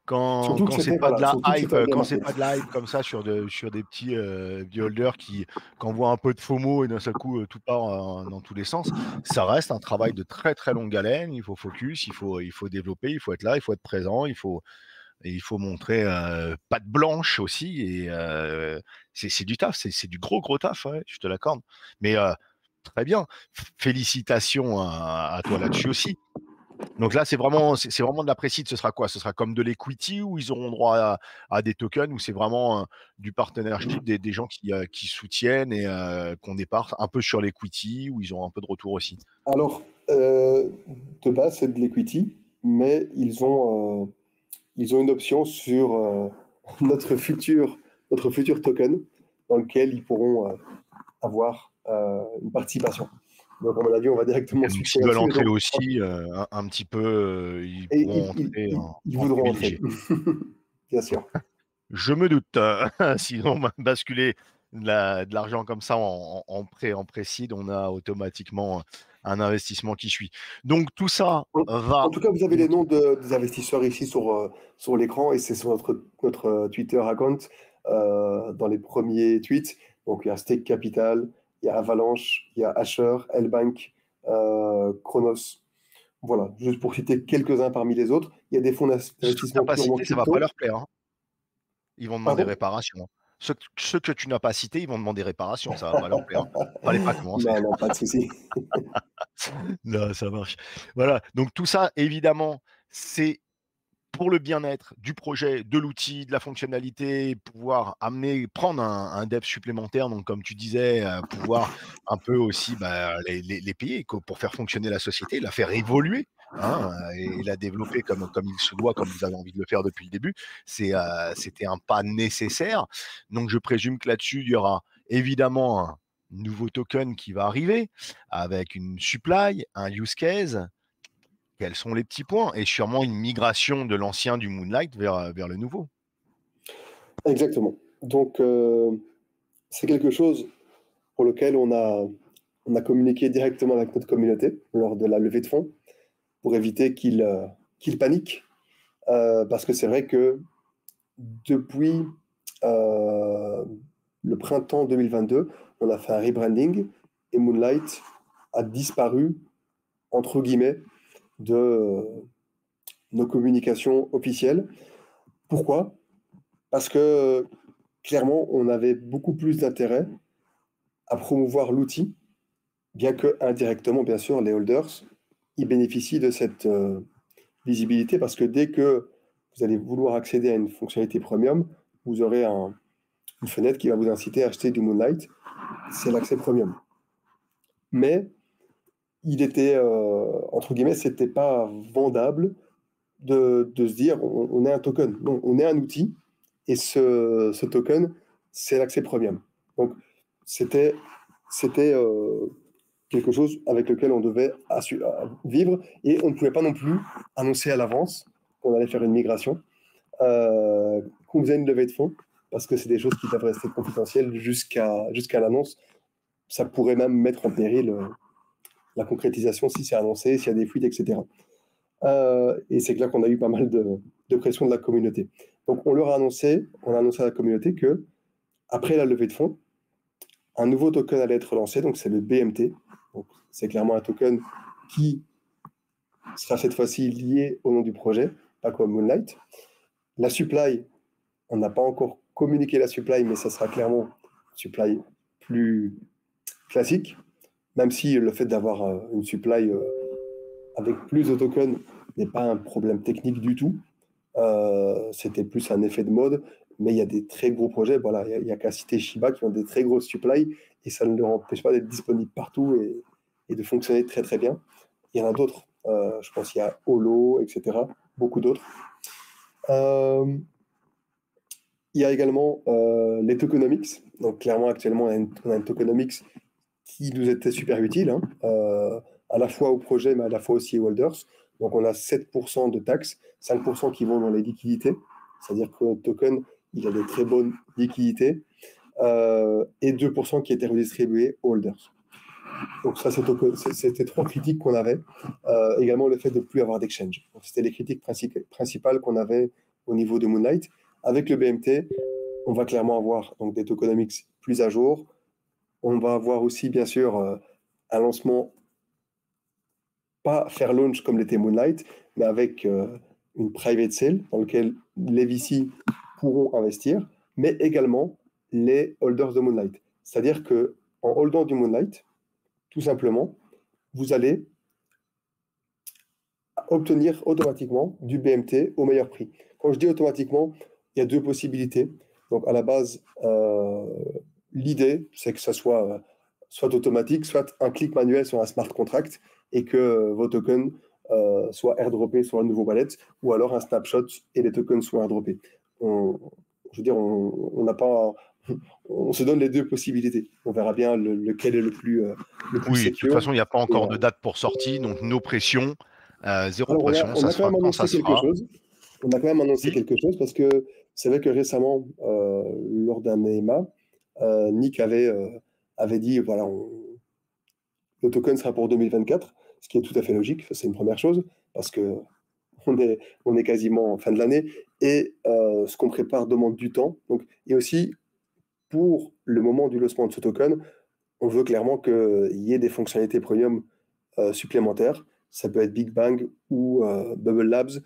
Surtout que Quand c'est c'était pas de voilà, la surtout que hype, c'était bien quand c'est marqué. pas de la hype comme ça sur des petits holders qui envoient un peu de FOMO et d'un seul coup tout part dans tous les sens, ça reste un travail de très très longue haleine. Il faut focus, il faut développer, il faut être là, il faut être présent, il faut montrer patte blanche aussi. Et c'est du taf, c'est du gros taf, ouais, je te l'accorde. Mais très bien, félicitations à toi là-dessus aussi. Donc là, c'est vraiment de la précide. Ce sera quoi? Ce sera comme de l'equity où ils auront droit à des tokens, ou c'est vraiment du partnership, des gens qui soutiennent et qu'on départ un peu sur l'equity où ils ont un peu de retour aussi. Alors, de base, c'est de l'equity, mais ils ont une option sur notre futur token dans lequel ils pourront avoir une participation. Donc, à mon avis, on va directement Et donc switcher s'ils veulent là-dessus. Et entrer donc, aussi un petit peu, ils et pourront entrer ils en voudront entrer, privilégié. bien sûr. Je me doute. Sinon, basculer de l'argent comme ça en précide, on a automatiquement un investissement qui suit. Donc tout ça En, va. en tout cas, vous avez les noms des investisseurs ici sur l'écran et c'est sur notre Twitter account dans les premiers tweets. Donc, il y a Stake Capital, il y a Avalanche, il y a Asher, L-Bank, Chronos. Voilà, juste pour citer quelques-uns parmi les autres. Il y a des fonds Ceux que tu n'as d'investissement pas purement cités, ça va pas crypto. leur plaire, hein. Ils vont demander Pardon? réparation, hein. Ceux que tu n'as pas cités, ils vont demander réparation, ça va pas leur plaire, hein. Fallait pas commencer. Non, non, pas de souci. Non, ça marche. Voilà, donc tout ça, évidemment, c'est pour le bien-être du projet, de l'outil, de la fonctionnalité, pouvoir prendre un dev supplémentaire, donc comme tu disais, pouvoir un peu aussi les payer pour faire fonctionner la société, la faire évoluer, hein, et la développer comme il se doit, comme vous avez envie de le faire depuis le début. C'était un pas nécessaire. Donc je présume que là-dessus, il y aura évidemment un nouveau token qui va arriver avec une supply, un use case. Quels sont les petits points? Et sûrement une migration de l'ancien du Moonlight vers le nouveau. Exactement. Donc, c'est quelque chose pour lequel on a communiqué directement avec notre communauté lors de la levée de fonds pour éviter qu'ils paniquent. Parce que c'est vrai que depuis euh, le printemps 2022, on a fait un rebranding et Moonlight a disparu, entre guillemets, de nos communications officielles. Pourquoi? Parce que clairement, on avait beaucoup plus d'intérêt à promouvoir l'outil, bien que indirectement, bien sûr, les holders, ils bénéficient de cette visibilité parce que dès que vous allez vouloir accéder à une fonctionnalité premium, vous aurez une fenêtre qui va vous inciter à acheter du Moonlight. C'est l'accès premium. Mais il était, entre guillemets, c'était pas vendable de se dire on est un token, non, on est un outil, et ce token, c'est l'accès premium. Donc, c'était quelque chose avec lequel on devait vivre, et on ne pouvait pas non plus annoncer à l'avance qu'on allait faire une migration, qu'on faisait une levée de fonds, parce que c'est des choses qui doivent rester confidentielles jusqu'à l'annonce. Ça pourrait même mettre en péril la concrétisation si c'est annoncé, s'il y a des fuites, etc. Et c'est clair qu'on a eu pas mal de pression de la communauté. Donc on a annoncé à la communauté que après la levée de fonds, un nouveau token allait être lancé, donc c'est le BMT. Donc, c'est clairement un token qui sera cette fois-ci lié au nom du projet, pas comme Moonlight. La supply, on n'a pas encore communiqué la supply, mais ça sera clairement une supply plus classique, même si le fait d'avoir une supply avec plus de tokens n'est pas un problème technique du tout. C'était plus un effet de mode, mais il y a des très gros projets. Voilà, il y a qu'à citer Shiba qui ont des très grosses supplies, et ça ne leur empêche pas d'être disponible partout et de fonctionner très très bien. Il y en a d'autres. Je pense qu'il y a Holo, etc. Beaucoup d'autres. Il y a également les tokenomics. Donc clairement, actuellement, on a une tokenomics qui nous était super utile, hein, à la fois au projet, mais à la fois aussi aux holders. Donc on a 7% de taxes, 5% qui vont dans les liquidités, c'est-à-dire que notre token, il a des très bonnes liquidités, et 2% qui étaient redistribués aux holders. Donc ça, c'était 3 critiques qu'on avait. Également le fait de ne plus avoir d'exchange. C'était les critiques principales qu'on avait au niveau de Moonlight. Avec le BMT, on va clairement avoir donc, des tokenomics plus à jour. On va avoir aussi, bien sûr, un lancement, pas faire launch comme l'était Moonlight, mais avec une private sale dans laquelle les VC pourront investir, mais également les holders de Moonlight. C'est-à-dire qu'en holdant du Moonlight, tout simplement, vous allez obtenir automatiquement du BMT au meilleur prix. Quand je dis automatiquement, il y a 2 possibilités. Donc à la base, l'idée, c'est que ça soit automatique, soit un clic manuel sur un smart contract, et que vos tokens soient airdroppés sur un nouveau wallet, ou alors un snapshot et les tokens soient airdroppés. Je veux dire, on n'a pas... On se donne les 2 possibilités. On verra bien lequel est le plus Oui, de toute secure. façon, il n'y a pas encore de date pour sortie, donc no pression, zéro Alors, pression, on ça a se quand fera même quand ça annoncé se quelque fera. chose. On a quand même annoncé Oui, quelque chose parce que c'est vrai que récemment, lors d'un EMA, Nick avait dit, voilà, le token sera pour 2024, ce qui est tout à fait logique. C'est une première chose, parce que on est quasiment en fin de l'année, et ce qu'on prépare demande du temps. Donc, et aussi, pour le moment du lancement de ce token, on veut clairement qu'il y ait des fonctionnalités premium supplémentaires. Ça peut être Big Bang ou Bubble Labs,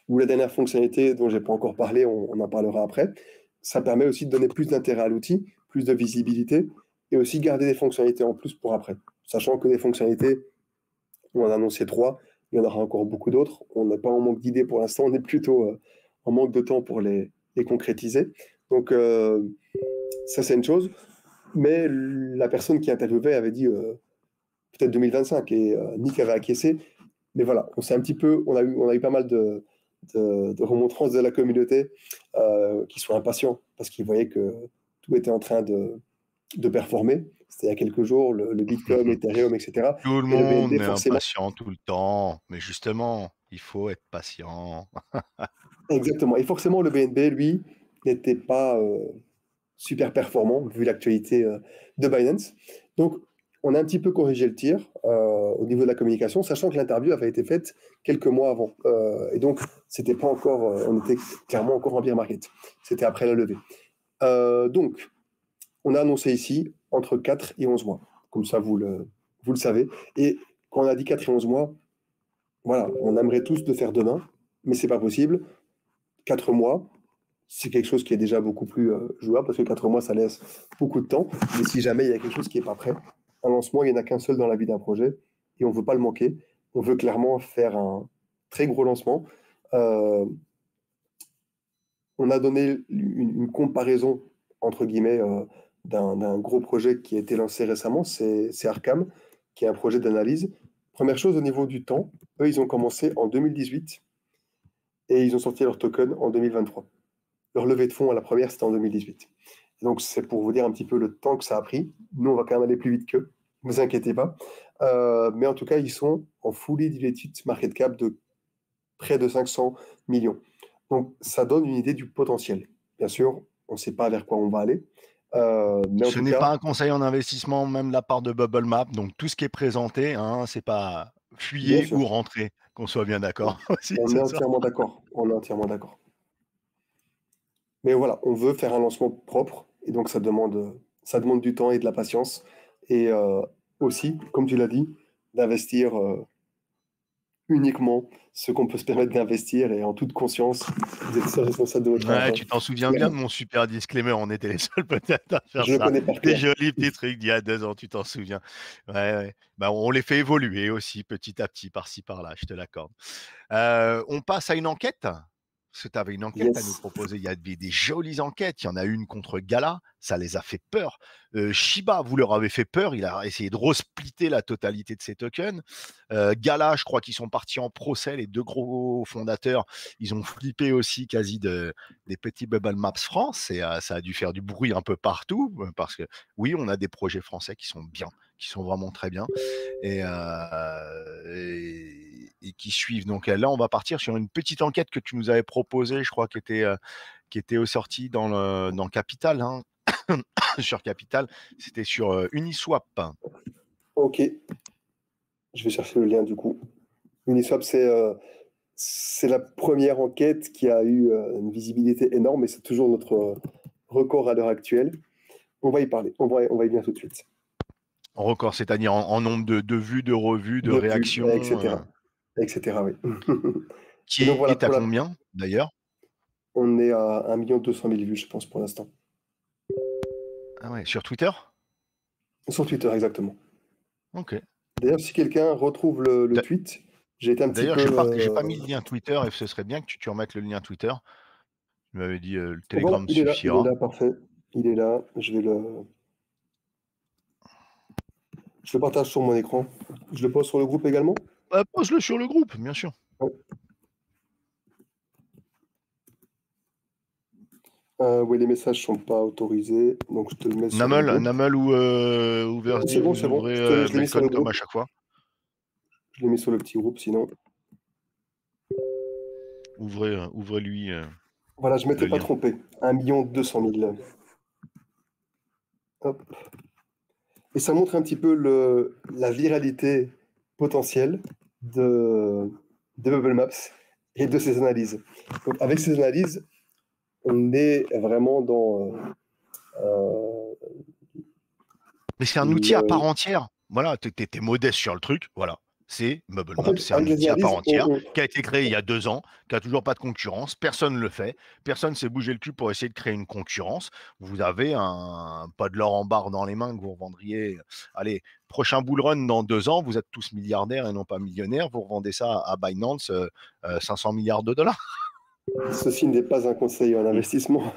ou la dernière fonctionnalité dont je n'ai pas encore parlé, on en parlera après. Ça permet aussi de donner plus d'intérêt à l'outil, plus de visibilité, et aussi garder des fonctionnalités en plus pour après. Sachant que des fonctionnalités, on en a annoncé 3, il y en aura encore beaucoup d'autres. On n'est pas en manque d'idées pour l'instant, on est plutôt en manque de temps pour les concrétiser. Donc ça, c'est une chose. Mais la personne qui interviewait avait dit peut-être 2025, et Nick avait acquiescé. Mais voilà, on a eu pas mal de remontrances de la communauté qui sont impatients parce qu'ils voyaient que tout était en train de performer. C'était il y a quelques jours, le Bitcoin, Ethereum, etc. tout le Et le BNB, monde est forcément, impatient tout le temps, mais justement, il faut être patient. exactement. Et forcément, le BNB, lui, n'était pas super performant vu l'actualité de Binance. Donc, on a un petit peu corrigé le tir au niveau de la communication, sachant que l'interview avait été faite quelques mois avant. Et donc, c'était pas encore, on était clairement encore en bear market. C'était après la levée. Donc, on a annoncé ici entre 4 et 11 mois. Comme ça, vous le savez. Et quand on a dit 4 et 11 mois, voilà, on aimerait tous le faire demain, mais c'est pas possible. 4 mois, c'est quelque chose qui est déjà beaucoup plus jouable, parce que 4 mois, ça laisse beaucoup de temps. Mais si jamais il y a quelque chose qui n'est pas prêt, un lancement, il n'y en a qu'un seul dans la vie d'un projet, et on ne veut pas le manquer. On veut clairement faire un très gros lancement. Euh, on a donné une comparaison, entre guillemets, d'un gros projet qui a été lancé récemment, c'est Arkham, qui est un projet d'analyse. Première chose, au niveau du temps, eux, ils ont commencé en 2018 et ils ont sorti leur token en 2023. Leur levée de fonds à la première, c'était en 2018. Et donc, c'est pour vous dire un petit peu le temps que ça a pris. Nous, on va quand même aller plus vite qu'eux, ne vous inquiétez pas. Mais en tout cas, ils sont en fully diluted market cap de près de 500 millions. Donc, ça donne une idée du potentiel. Bien sûr, on ne sait pas vers quoi on va aller. Mais en Ce tout n'est cas, pas un conseil en investissement, même de la part de Bubble Map. Donc tout ce qui est présenté, hein, c'est pas bien fuyez sûr, ou rentrez, qu'on soit bien d'accord aussi, on est c'est ça. entièrement d'accord. On est entièrement d'accord. Mais voilà, on veut faire un lancement propre, et donc ça demande du temps et de la patience. Et aussi, comme tu l'as dit, d'investir uniquement ce qu'on peut se permettre d'investir et en toute conscience. Vous êtes seul responsable de votre Ouais, argent. tu t'en souviens bien de Clairement. mon super disclaimer, on était les seuls peut-être à faire Je le ça. connais par Des cœur. jolis petits trucs d'il y a 2 ans, tu t'en souviens. Ouais, ouais. Bah, on les fait évoluer aussi petit à petit, par-ci par-là, je te l'accorde. On passe à une enquête? Parce que tu avais une enquête à nous Yes. proposer. Il y a des jolies enquêtes. Il y en a une contre Gala, ça les a fait peur. Shiba, vous leur avez fait peur. Il a essayé de resplitter la totalité de ses tokens. Gala, je crois qu'ils sont partis en procès, les deux gros fondateurs. Ils ont flippé aussi quasi des petits Bubble Maps France. Et ça a dû faire du bruit un peu partout. Parce que oui, on a des projets français qui sont bien, qui sont vraiment très bien et qui suivent. Donc là, on va partir sur une petite enquête que tu nous avais proposée, je crois, qui était sortie dans Capital, hein, sur Capital. C'était sur Uniswap. Ok, je vais chercher le lien du coup. Uniswap, c'est la première enquête qui a eu une visibilité énorme et c'est toujours notre record à l'heure actuelle. On va y parler, on va y venir tout de suite. En record, c'est-à-dire en nombre de vues, de revues, de De vues, réactions. etc. Etc. Oui. Et donc Qui voilà, est à combien, d'ailleurs? on est à 1 200 000 vues, je pense, pour l'instant. Ah ouais, sur Twitter? Sur Twitter, exactement. Ok. D'ailleurs, si quelqu'un retrouve le D'a- tweet, j'ai été un petit D'ailleurs, peu. j'ai pas mis le lien Twitter et ce serait bien que tu remettes le lien Twitter. Tu m'avais dit le Voilà, Telegram il est suffira. là, parfait. Il est là. Je le partage sur mon écran. Je le pose sur le groupe également. Pose-le sur le groupe, bien sûr. Ouais. Oui, les messages sont pas autorisés, donc je te le mets sur le groupe. Namel ou Verdi, C'est bon, vous c'est bon. ouvrez Je l'ai mis sur le Melcon comme à groupe. chaque fois. Je l'ai mis sur le petit groupe, sinon. Ouvrez-lui Voilà, je m'étais le pas lien. trompé. 1 200 000. Hop. Et ça montre un petit peu la viralité potentielle de, de Bubble Maps et de ses analyses. Donc, avec ces analyses, on est vraiment dans Mais c'est un outil à part le. entière. Voilà, t'es modeste sur le truc. Voilà. C'est Bubble En Maps, fait, c'est un avec les outil à part analyses, entière qui a été créé il y a 2 ans, qui a toujours pas de concurrence. Personne ne le fait. Personne ne s'est bougé le cul pour essayer de créer une concurrence. Vous avez pas de l'or en barre dans les mains que vous revendriez. Allez, prochain bull run dans 2 ans, vous êtes tous milliardaires et non pas millionnaires. Vous revendez ça à Binance 500 milliards de dollars. ceci n'est pas un conseil en investissement.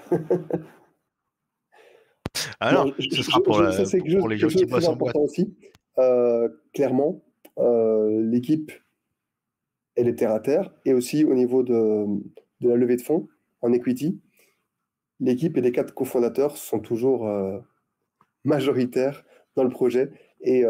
Ah non, Non, ce sera pour, ça, c'est pour les gens quelque chose qui de très bossent en boîte. important aussi. Clairement, l'équipe, elle est terre à terre. Et aussi, au niveau de la levée de fonds en equity, l'équipe et les 4 cofondateurs sont toujours majoritaires dans le projet. Et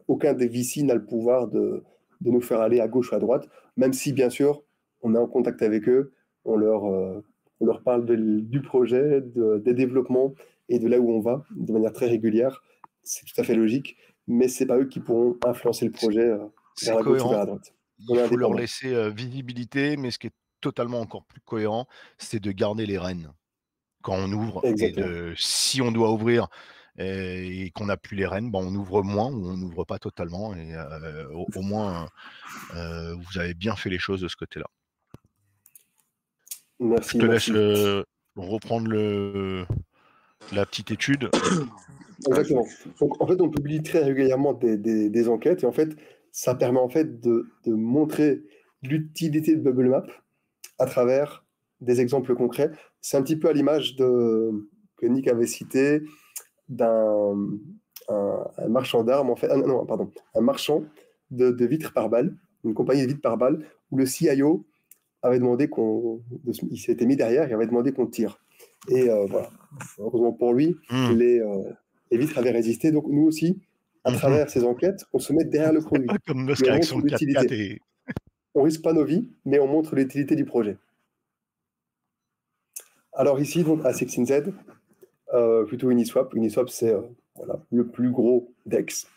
aucun des VC n'a le pouvoir de nous faire aller à gauche ou à droite, même si, bien sûr, on est en contact avec eux, on leur parle du projet, des développements et de là où on va de manière très régulière. C'est tout à fait logique, mais c'est pas eux qui pourront influencer le projet vers C'est la gauche ou vers cohérent. la droite. Il On est faut leur indépendant. laisser visibilité, mais ce qui est totalement encore plus cohérent, c'est de garder les rênes quand on ouvre et Exactement. si on doit ouvrir et qu'on n'a plus les rênes, ben on ouvre moins ou on n'ouvre pas totalement et au moins vous avez bien fait les choses de ce côté-là. Je Merci, te laisse merci. reprendre la petite étude. Exactement. Donc, en fait, on publie très régulièrement des enquêtes et en fait, ça permet en fait de montrer l'utilité de Bubble Map à travers des exemples concrets. C'est un petit peu à l'image que Nick avait cité d'un un marchand d'armes, en fait, non, pardon, un marchand de vitres par balle, une compagnie de vitres par balle, où le CIO avait demandé il s'était mis derrière et avait demandé qu'on tire. Et voilà, heureusement pour lui, Mmh. les vitres avaient résisté. Donc nous aussi, à Mmh. travers ces enquêtes, on se met derrière le produit Comme Musk et on avec montre son 4x4 l'utilité. et On risque pas nos vies, mais on montre l'utilité du projet. Alors ici, donc à 16Z, plutôt Uniswap. Uniswap, c'est voilà, le plus gros DEX.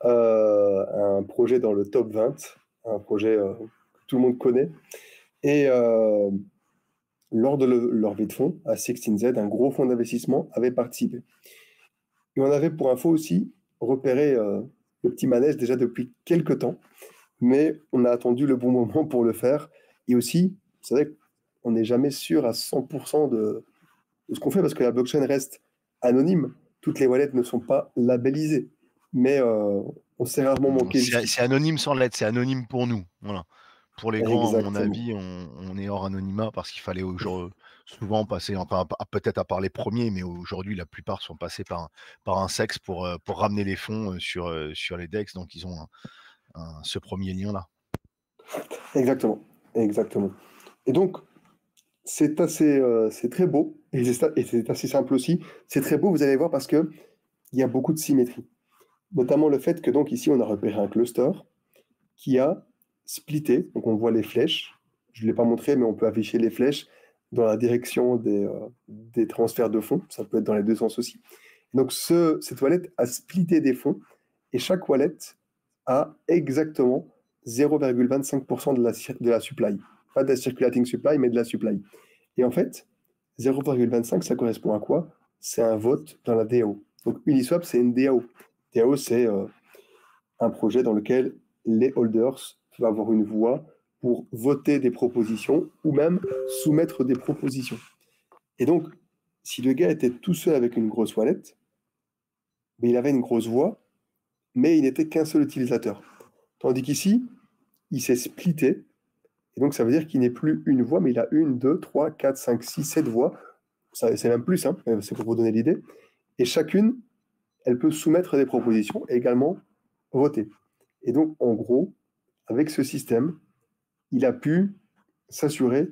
Un projet dans le top 20, un projet que tout le monde connaît. Et lors de leur levée de fonds, à 16Z, un gros fonds d'investissement avait participé. Et on avait pour info aussi repéré le petit manège déjà depuis quelques temps, mais on a attendu le bon moment pour le faire. Et aussi, vous savez, on n'est jamais sûr à 100% de ce qu'on fait parce que la blockchain reste anonyme. Toutes les wallets ne sont pas labellisées, mais on s'est rarement manqué c'est jusqu'ici. anonyme sans l'être, c'est anonyme pour nous. Voilà. Pour les grands, à mon Exactement. avis, on est hors anonymat parce qu'il fallait souvent passer, enfin, peut-être à part les premiers, mais aujourd'hui, la plupart sont passés par un sexe pour ramener les fonds sur les DEX. Donc, ils ont ce premier lien-là. Exactement. Exactement. Et donc, c'est très beau et c'est assez simple aussi. C'est très beau, vous allez voir, parce que il y a beaucoup de symétrie. Notamment le fait que donc ici on a repéré un cluster qui a splitté. Donc on voit les flèches. Je ne l'ai pas montré, mais on peut afficher les flèches dans la direction des transferts de fonds. Ça peut être dans les deux sens aussi. Donc cette wallet a splitté des fonds et chaque wallet a exactement 0,25% de la supply. Pas de la circulating supply, mais de la supply. Et en fait, 0,25, ça correspond à quoi? C'est un vote dans la DAO. Donc Uniswap, c'est une DAO. DAO, c'est un projet dans lequel les holders peuvent avoir une voix pour voter des propositions ou même soumettre des propositions. Et donc, si le gars était tout seul avec une grosse wallet, mais il avait une grosse voix, mais il n'était qu'un seul utilisateur. Tandis qu'ici, il s'est splitté, et donc ça veut dire qu'il n'est plus une voix, mais il a une, deux, trois, quatre, cinq, six, sept voix. C'est même plus, hein, c'est pour vous donner l'idée. Et chacune, elle peut soumettre des propositions et également voter. Et donc, en gros, avec ce système, il a pu s'assurer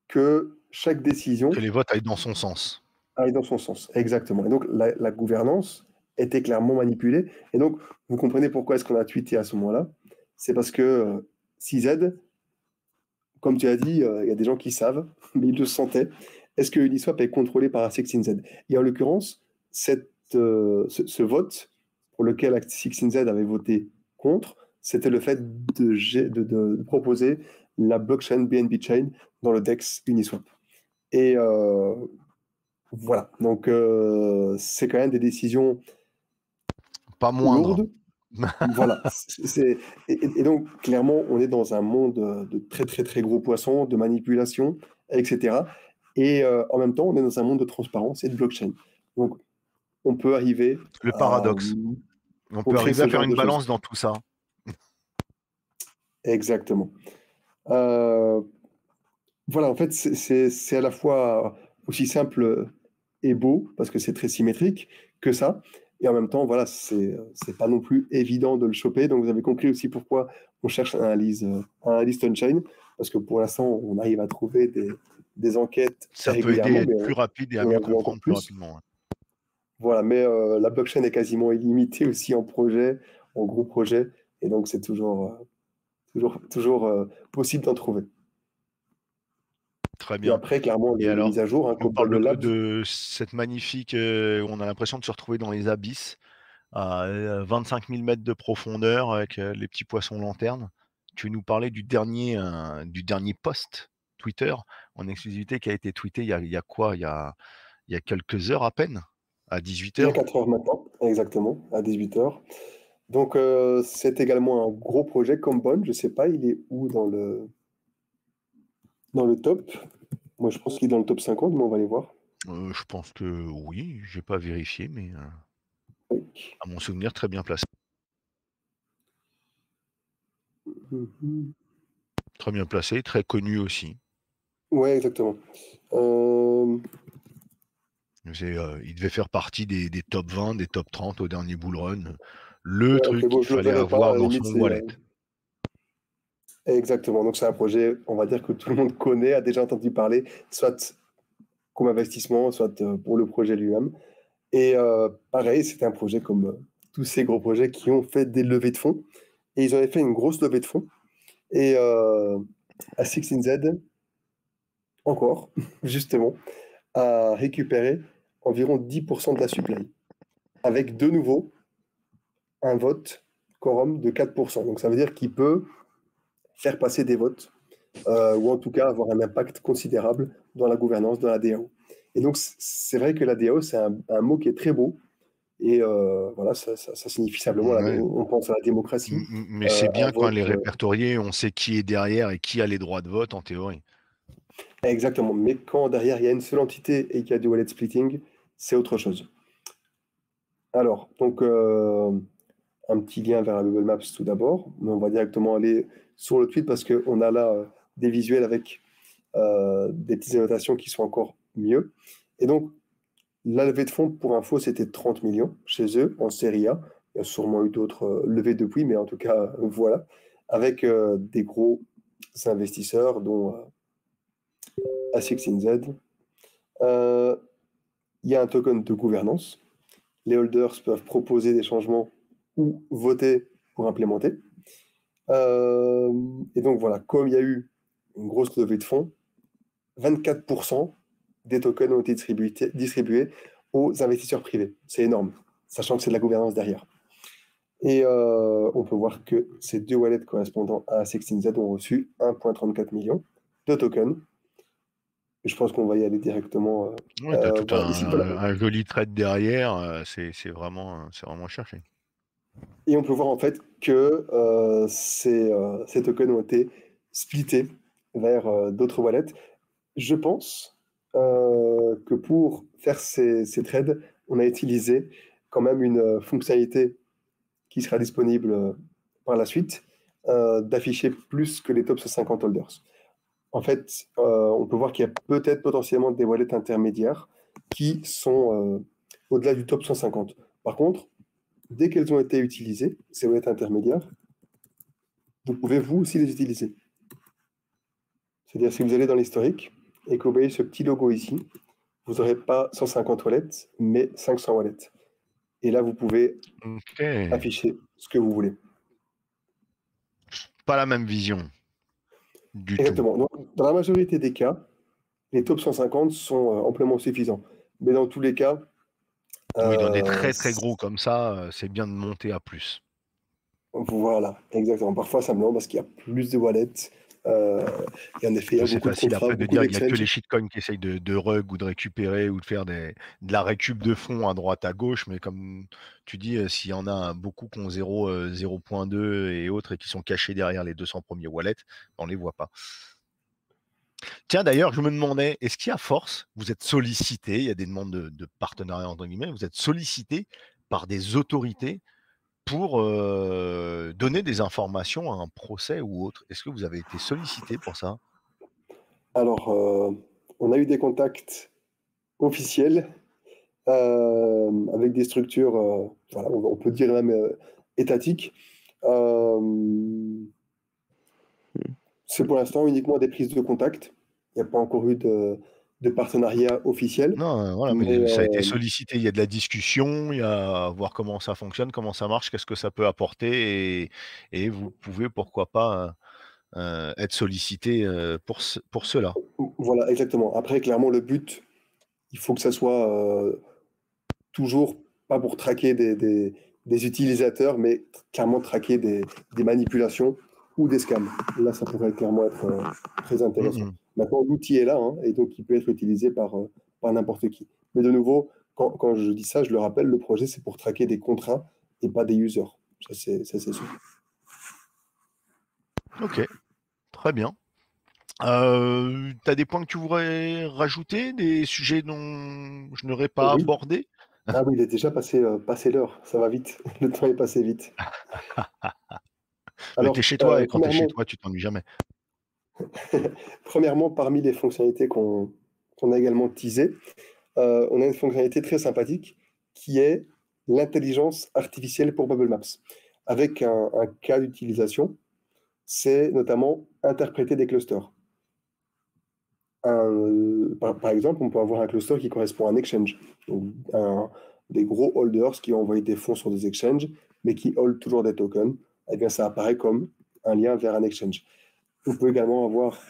que chaque Que décision les votes aillent dans son sens. aille dans son sens. Exactement. Et donc, la gouvernance était clairement manipulée. Et donc, vous comprenez pourquoi est-ce qu'on a tweeté à ce moment-là. C'est parce que CZ, comme tu as dit, il y a des gens qui savent, mais ils le sentaient. Est-ce que Uniswap est contrôlé par A16Z? Et en l'occurrence, ce vote pour lequel A16Z avait voté contre, c'était le fait de proposer la blockchain BNB Chain dans le DEX Uniswap. Et voilà, donc c'est quand même des décisions Pas moindre. lourdes. Voilà. Et donc, clairement, on est dans un monde de très, très, très gros poissons, de manipulation, etc. Et en même temps, on est dans un monde de transparence et de blockchain. Donc, on peut arriver Le à paradoxe. On peut montrer arriver ce à faire genre une de choses. balance dans tout ça. Exactement. Voilà, en fait, c'est à la fois aussi simple et beau, parce que c'est très symétrique, que ça. Et en même temps, voilà, c'est pas non plus évident de le choper. Donc, vous avez compris aussi pourquoi on cherche un analyse on-chain, parce que pour l'instant, on arrive à trouver des enquêtes Ça peut aider à régulièrement, être mais plus rapide et à on mieux en veut encore comprendre plus plus. rapidement. Ouais. Voilà, mais la blockchain est quasiment illimitée aussi en projet, en gros projet, et donc c'est toujours possible d'en trouver. Très Et bien. après, clairement, Et les mises alors, à jour, hein, tu nous comme parles Pebble Labs. de cette magnifique, on a l'impression de se retrouver dans les abysses, à 25 000 mètres de profondeur avec les petits poissons lanternes. Tu nous parlais du dernier post Twitter en exclusivité qui a été tweeté il y a quoi? Il y a quelques heures à peine, à 18 Il y a heures. 4 heures maintenant, exactement, à 18 h. Donc, c'est également un gros projet comme Bond. Je sais pas, il est où dans le top? Moi, je pense qu'il est dans le top 50, mais on va aller voir. Je pense que oui, j'ai pas vérifié, mais Oui. à mon souvenir, très bien placé. Mhm. Très bien placé, très connu aussi. Ouais, exactement. Euh, Il devait faire partie des top 20, des top 30 au dernier bull run. Le ouais, truc ok, bon, qu'il je le fallait verrai pas. À avoir la dans limite, son wallet. Exactement. Donc, c'est un projet, on va dire, que tout le monde connaît, a déjà entendu parler, soit comme investissement, soit pour le projet lui-même. Et pareil, c'était un projet comme tous ces gros projets qui ont fait des levées de fonds. Et ils avaient fait une grosse levée de fonds. Et à 16Z, encore, justement, a récupéré environ 10% de la supply, avec de nouveau un vote quorum de 4%. Donc ça veut dire qu'il peut faire passer des votes, ou en tout cas avoir un impact considérable dans la gouvernance, dans la DAO. Et donc c'est vrai que la DAO, c'est un mot qui est très beau. Et voilà, ça signifie simplement, Ouais. on pense à la démocratie, Mais c'est un bien quand vote. elle est répertoriée, on sait qui est derrière et qui a les droits de vote en théorie. Exactement. Mais quand derrière il y a une seule entité et qu'il y a du wallet splitting, c'est autre chose. Alors, donc, un petit lien vers la Google Maps tout d'abord, mais on va directement aller sur le tweet parce qu'on a là des visuels avec des petites annotations qui sont encore mieux. Et donc, la levée de fonds, pour info, c'était 30 millions chez eux en série A. Il y a sûrement eu d'autres levées depuis, mais en tout cas, voilà, avec des gros investisseurs, dont A16Z. Il y a un token de gouvernance. Les holders peuvent proposer des changements ou voter pour implémenter. Et donc voilà, comme il y a eu une grosse levée de fonds, 24% des tokens ont été distribués aux investisseurs privés. C'est énorme, sachant que c'est de la gouvernance derrière. Et on peut voir que ces deux wallets correspondant à 16Z ont reçu 1,34 million de tokens. Et je pense qu'on va y aller directement. Ouais, tu as tout Voilà, ici, voilà. un joli trade derrière, c'est vraiment cherché. Et on peut voir en fait que ces tokens ont été splittés vers d'autres wallets. Je pense que pour faire ces trades, on a utilisé quand même une fonctionnalité qui sera disponible par la suite, d'afficher plus que les top 150 holders. En fait, on peut voir qu'il y a peut-être potentiellement des wallets intermédiaires qui sont au-delà du top 150. Par contre, dès qu'elles ont été utilisées, ces wallets intermédiaires, vous pouvez vous aussi les utiliser. C'est-à-dire si vous allez dans l'historique et que vous voyez ce petit logo ici, vous n'aurez pas 150 wallets, mais 500 wallets. Et là, vous pouvez Ok. afficher ce que vous voulez. Pas la même vision du tout. Exactement. Donc, dans la majorité des cas, les top 150 sont amplement suffisants. Mais dans tous les cas, Oui, dans des euh, très très gros comme ça, c'est bien de monter à plus. voilà, exactement. Parfois, ça me demande parce qu'il y a plus de wallets. Euh, et en effet, il y a C'est beaucoup de facile contrats, après de beaucoup dire qu'il n'y a que d'exchanges. les shitcoins qui essayent de rug ou de récupérer ou de faire de la récup de fonds à droite à gauche, mais comme tu dis, s'il y en a beaucoup qui ont 0,2 et autres et qui sont cachés derrière les 200 premiers wallets, on ne les voit pas. Tiens, d'ailleurs, je me demandais, est-ce qu'à force, vous êtes sollicité, il y a des demandes de partenariat entre guillemets, vous êtes sollicité par des autorités pour donner des informations à un procès ou autre? Est-ce que vous avez été sollicité pour ça? Alors, on a eu des contacts officiels avec des structures, voilà, on peut dire même étatiques. Euh, c'est pour l'instant uniquement des prises de contact. Il n'y a pas encore eu de partenariat officiel. Non, voilà, Mais mais ça a été sollicité. Il y a de la discussion, il y a à voir comment ça fonctionne, comment ça marche, qu'est-ce que ça peut apporter et vous pouvez pourquoi pas, être sollicité, pour cela. voilà, exactement. Après, clairement, le but, il faut que ça soit toujours pas pour traquer des utilisateurs, mais clairement traquer des manipulations ou des scams. Là, ça pourrait clairement être très Mmh intéressant. mh. Maintenant, l'outil est là, hein, et donc il peut être utilisé par n'importe qui. Mais de nouveau, quand je dis ça, je le rappelle, le projet, c'est pour traquer des contrats et pas des users. Ça, c'est sûr. OK, très bien. Tu as des points que tu voudrais rajouter? Des sujets dont je n'aurais pas Oui. abordé? Ah oui, il est déjà passé l'heure. Ça va vite. Le temps est passé vite. Bah, tu es Alors, chez toi et quand tu es chez premièrement, toi, tu t'ennuies jamais. premièrement, parmi les fonctionnalités qu'on a également teasées, on a une fonctionnalité très sympathique qui est l'intelligence artificielle pour Bubble Maps, avec un cas d'utilisation. c'est notamment interpréter des clusters. Par exemple, on peut avoir un cluster qui correspond à un exchange. Donc, des gros holders qui ont envoyé des fonds sur des exchanges, mais qui hold toujours des tokens. Eh bien, ça apparaît comme un lien vers un exchange. On peut également avoir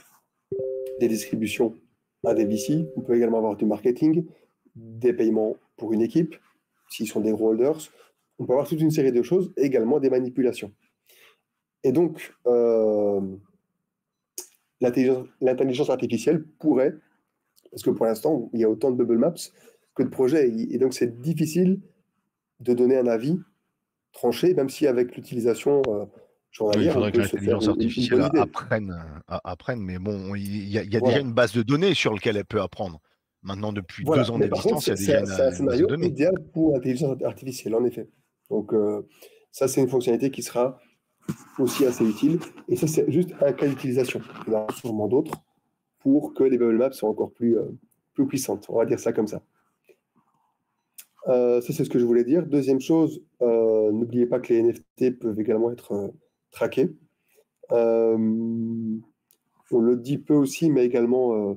des distributions à des VC. On peut également avoir du marketing, des paiements pour une équipe, s'ils sont des gros holders. On peut avoir toute une série de choses, et également des manipulations. Et donc, l'intelligence artificielle pourrait, parce que pour l'instant, il y a autant de bubble maps que de projets, et donc c'est difficile de donner un avis tranché, même si avec l'utilisation Oui, il journalière, on faudrait que peut se faire l'intelligence une artificielle bonne idée. apprenne, mais bon, il y a déjà Voilà. une base de données sur laquelle elle peut apprendre. Maintenant, depuis 2 Voilà. ans Mais par contre, d'existence, il y a déjà c'est un une base de scénario données. idéal pour l'intelligence artificielle, en effet. Donc, ça, c'est une fonctionnalité qui sera aussi assez utile. Et ça, c'est juste un cas d'utilisation. Il y en a sûrement d'autres pour que les bubble maps soient encore plus puissantes. On va dire ça comme ça. Ça, c'est ce que je voulais dire. Deuxième chose, n'oubliez pas que les NFT peuvent également être traqués. On le dit peu aussi, mais également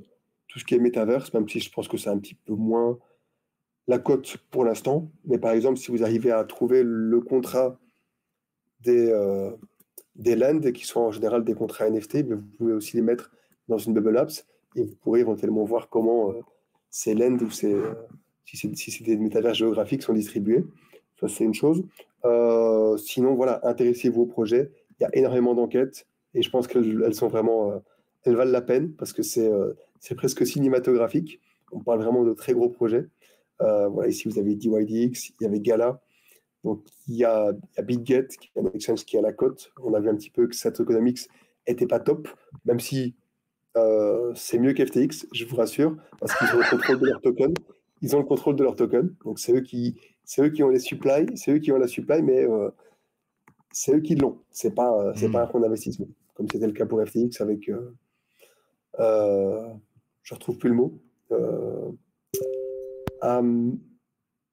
tout ce qui est métaverse, même si je pense que c'est un petit peu moins la cote pour l'instant. Mais par exemple, si vous arrivez à trouver le contrat des lands, qui sont en général des contrats NFT, mais vous pouvez aussi les mettre dans une Bubble Apps et vous pourrez éventuellement voir comment ces lands ou si c'est des métavers géographiques sont distribués. Ça, c'est une chose. Sinon, voilà, intéressez-vous au projet. Il y a énormément d'enquêtes et je pense qu'elles sont vraiment, elles valent la peine parce que c'est presque cinématographique. On parle vraiment de très gros projets. Voilà, ici, vous avez DYDX, il y avait Gala. Donc, il y a BitGet, qui est un exchange qui est à la cote. On a vu un petit peu que Sats Economics n'était pas top, même si c'est mieux qu'FTX, je vous rassure, parce qu'ils ont le contrôle de leur token. Ils ont le contrôle de leur token. Donc, c'est eux qui ont les supplies, c'est eux qui ont la supply, mais c'est eux qui l'ont. C'est pas un fonds d'investissement, comme c'était le cas pour FTX avec. Je retrouve plus le mot.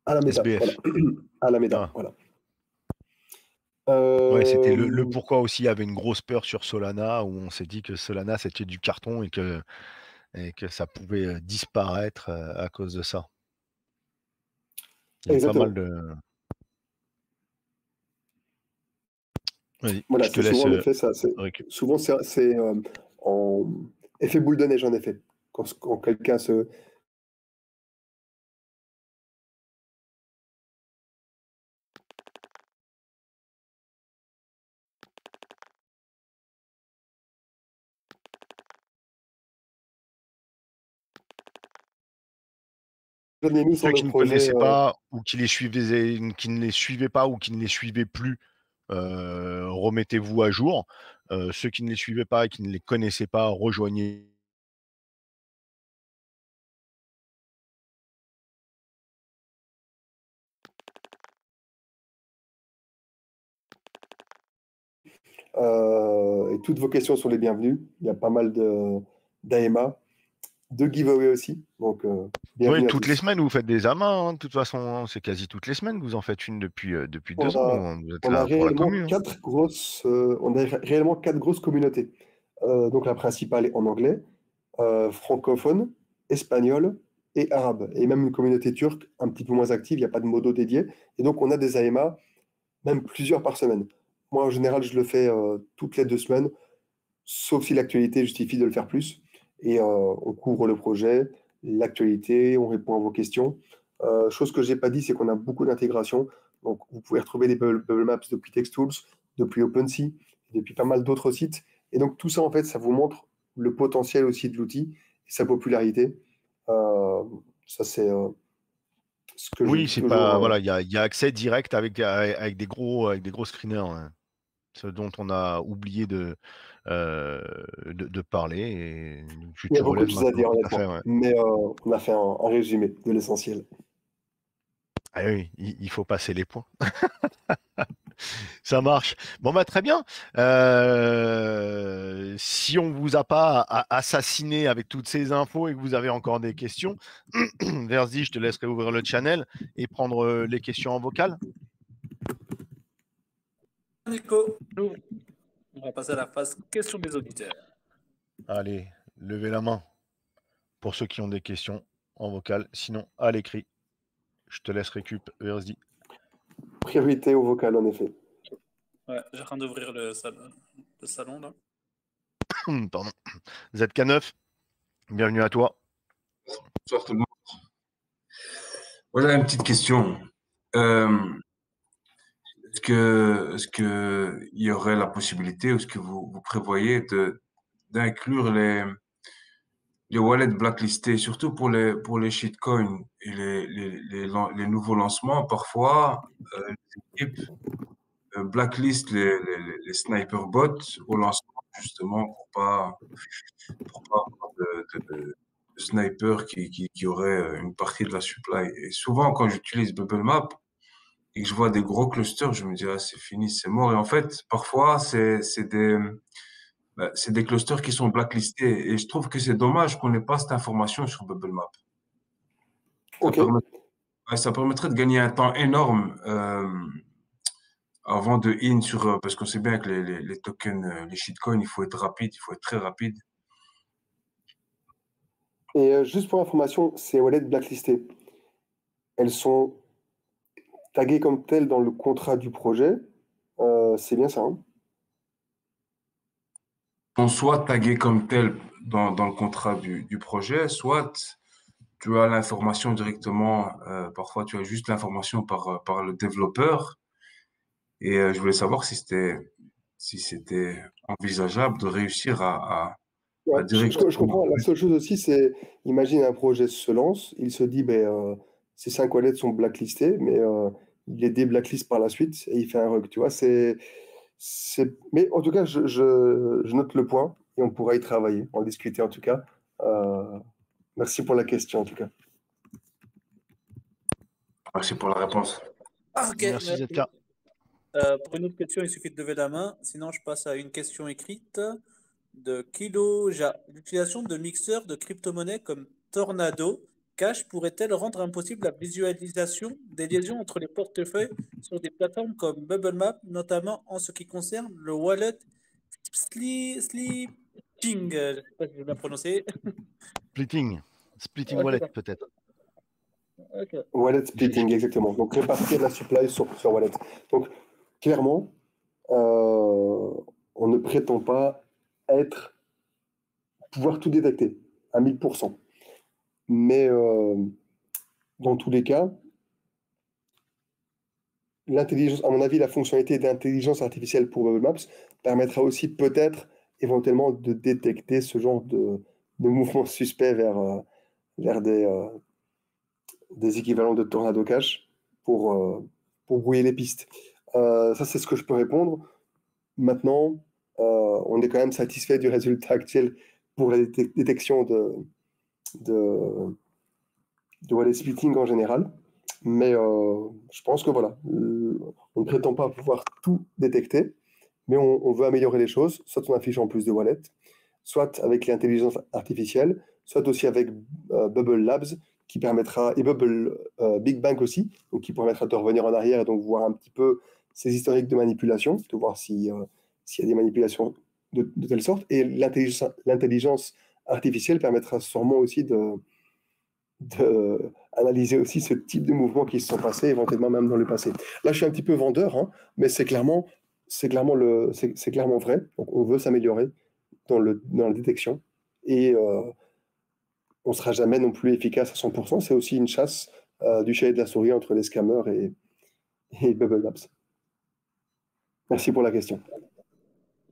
Alameda, voilà. SBF. Alameda, Ah. voilà. Ouais, c'était le pourquoi aussi il y avait une grosse peur sur Solana, où on s'est dit que Solana c'était du carton et que ça pouvait disparaître à cause de ça. Il y avait pas mal Exactement. de. Vas-y, Voilà, je te c'est laisse souvent en effet ça. récupérer. Souvent c'est en effet boule de neige en effet. Quand quelqu'un se j'en ai mis sur Ceux le qui ne projet. connaissaient pas ou qui ne les suivaient pas ou qui ne les suivaient plus, remettez-vous à jour. Ceux qui ne les suivaient pas et qui ne les connaissaient pas, rejoignez. Et toutes vos questions sont les bienvenues. Il y a pas mal d'AMA, de giveaway aussi. Donc Oui, bienvenue à toutes les tous. semaines, vous faites des amas, hein, de toute façon, hein. C'est quasi toutes les semaines que vous en faites une depuis On 2 ans, a, hein. Vous êtes on a là pour la réellement commune, hein. on a réellement 4 grosses communautés. Donc la principale est en anglais, francophone, espagnol et arabe. Et même une communauté turque un petit peu moins active, il n'y a pas de modo dédié. Et donc on a des AMA, même plusieurs par semaine. Moi en général je le fais toutes les 2 semaines, sauf si l'actualité justifie de le faire plus. Et on couvre le projet, l'actualité, on répond à vos questions. Chose que je n'ai pas dit, c'est qu'on a beaucoup d'intégration. Donc, vous pouvez retrouver des bubble maps depuis TextTools, depuis OpenSea, depuis pas mal d'autres sites. Et donc, tout ça, en fait, ça vous montre le potentiel aussi de l'outil et sa popularité. Ça, c'est ce que je Oui, dis c'est pas. toujours. Voilà, il y a accès direct avec avec des gros screeners, hein. Ce dont on a oublié de parler. Et Il y a tu beaucoup de relèves choses à maintenant, dire, tout à fait, honnêtement. ouais. Mais on a fait un résumé de l'essentiel. Ah oui, il faut passer les points. Ça marche. Bon, bah, très bien. Si on vous a pas assassiné avec toutes ces infos et que vous avez encore des questions, Verzi, je te laisserai ouvrir le channel et prendre les questions en vocal. Nico. On va passer à la phase questions des auditeurs. Allez, levez la main pour ceux qui ont des questions en vocal, sinon à l'écrit. Je te laisse récup, Versdi. Priorité au vocal, en effet. Ouais, j'ai train d'ouvrir le salon là. Pardon. ZK9, bienvenue à toi. Bonsoir tout le monde. Voilà une petite question. Est-ce que il y aurait la possibilité, ou est-ce que vous prévoyez d'inclure les wallets blacklistés, surtout pour les shitcoins et les nouveaux lancements? Parfois, les équipes blacklist les sniper bots au lancement, justement, pour pas avoir de sniper qui aurait une partie de la supply. Et souvent, quand j'utilise Bubble Map et que je vois des gros clusters, je me dis, ah, c'est fini, c'est mort. Et en fait, parfois, c'est des clusters qui sont blacklistés. Et je trouve que c'est dommage qu'on n'ait pas cette information sur Bubble Map. Ça, Ok. ça permettrait de gagner un temps énorme avant de in sur, parce qu'on sait bien que les tokens, les shitcoins, il faut être rapide, il faut être très rapide. Et juste pour information, ces wallets blacklistés, elles sont taguées comme telles dans le contrat du projet. C'est bien ça, hein? Sont soit tagués comme tel dans le contrat du projet, soit tu as l'information directement, parfois tu as juste l'information par le développeur. Et je voulais savoir si c'était envisageable de réussir Ouais, à directement. je comprends. La seule chose aussi, c'est, imagine un projet se lance, il se dit, ces 5 wallets sont blacklistés, mais il les déblacklist par la suite et il fait un rug, tu vois. Mais en tout cas, je note le point et on pourra y travailler, en discuter en tout cas. Merci pour la question en tout cas. Merci pour la réponse. Ah, ok, Merci ZK. Pour une autre question, il suffit de lever la main. Sinon, je passe à une question écrite de Kiloja. L'utilisation de mixeurs de crypto-monnaies comme Tornado Cash pourrait-elle rendre impossible la visualisation des liaisons entre les portefeuilles sur des plateformes comme Bubble Map, notamment en ce qui concerne le wallet Sleeping? Je ne sais pas si je vais bien prononcer. Splitting Ok, wallet d'accord. peut-être. Ok. Wallet splitting, exactement. Donc répartir la supply sur wallet. Donc clairement, on ne prétend pas pouvoir tout détecter à 1000%. Mais dans tous les cas, l'intelligence, à mon avis, la fonctionnalité d'intelligence artificielle pour Bubble Maps permettra aussi peut-être éventuellement de détecter ce genre de mouvements suspects vers des équivalents de Tornado Cash pour brouiller les pistes. Ça, c'est ce que je peux répondre. Maintenant, on est quand même satisfait du résultat actuel pour la détection de wallet splitting en général. Mais je pense que voilà, on ne prétend pas pouvoir tout détecter, mais on veut améliorer les choses, soit en affichant plus de wallets, soit avec l'intelligence artificielle, soit aussi avec Bubble Labs, qui permettra, et Bubble Big Bang aussi, donc qui permettra de revenir en arrière et donc voir un petit peu ces historiques de manipulation, de voir s'il y a des manipulations de telle sorte. Et l'intelligence artificielle permettra sûrement aussi d'analyser aussi ce type de mouvements qui se sont passés, éventuellement même dans le passé. Là, je suis un petit peu vendeur, hein, mais c'est clairement vrai. Donc, on veut s'améliorer dans la détection et on ne sera jamais non plus efficace à 100%. C'est aussi une chasse du chat et de la souris entre les scammers et Bubble Labs. Merci pour la question.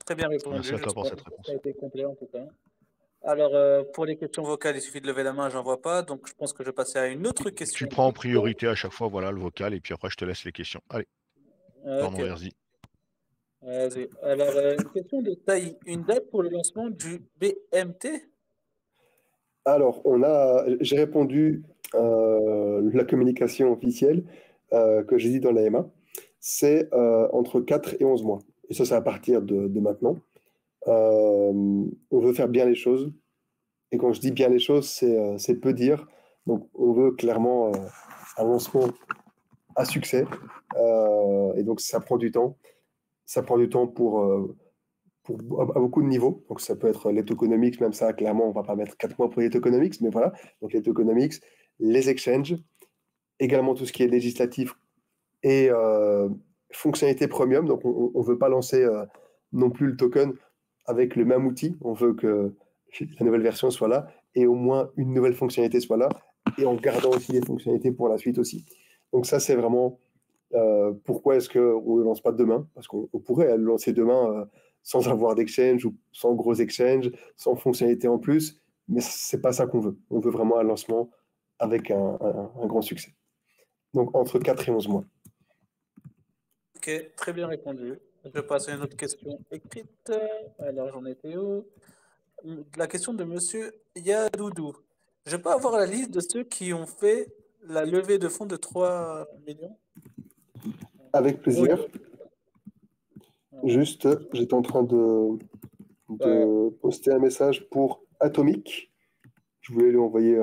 Très bien répondu. Merci à toi pour cette réponse. Ça a été complet en tout cas. Alors, pour les questions vocales, il suffit de lever la main, j'en vois pas. Donc, je pense que je vais passer à une autre question. Tu prends en priorité à chaque fois, voilà, le vocal, et puis après, je te laisse les questions. Allez, pardon, Ok. Verzi. Vas-y. Alors, une question de taille. Une date pour le lancement du BMT? Alors, j'ai répondu la communication officielle que j'ai dit dans la MA, c'est entre 4 et 11 mois. Et ça, c'est à partir de maintenant. On veut faire bien les choses. Et quand je dis bien les choses, c'est peu dire. Donc, on veut clairement un lancement à succès. Et donc, ça prend du temps. Ça prend du temps pour à beaucoup de niveaux. Donc, ça peut être les tokenomics, même ça, clairement, on ne va pas mettre 4 mois pour les tokenomics, mais voilà. Donc, les tokenomics, les exchanges, également tout ce qui est législatif et fonctionnalité premium. Donc, on ne veut pas lancer non plus le token avec le même outil. On veut que la nouvelle version soit là et au moins une nouvelle fonctionnalité soit là et en gardant aussi les fonctionnalités pour la suite aussi. Donc, ça, c'est vraiment pourquoi est-ce qu'on ne le lance pas demain? Parce qu'on pourrait le lancer demain sans avoir d'exchange ou sans gros exchange, sans fonctionnalité en plus, mais c'est pas ça qu'on veut. On veut vraiment un lancement avec un grand succès. Donc entre 4 et 11 mois. Ok, très bien répondu. Je vais passer à une autre question écrite. Alors, j'en étais où? La question de Monsieur Yadoudou. Je peux avoir la liste de ceux qui ont fait la levée de fonds de 3 millions? Avec plaisir. Ouais. Juste, j'étais en train de poster un message pour Atomic. Je voulais lui envoyer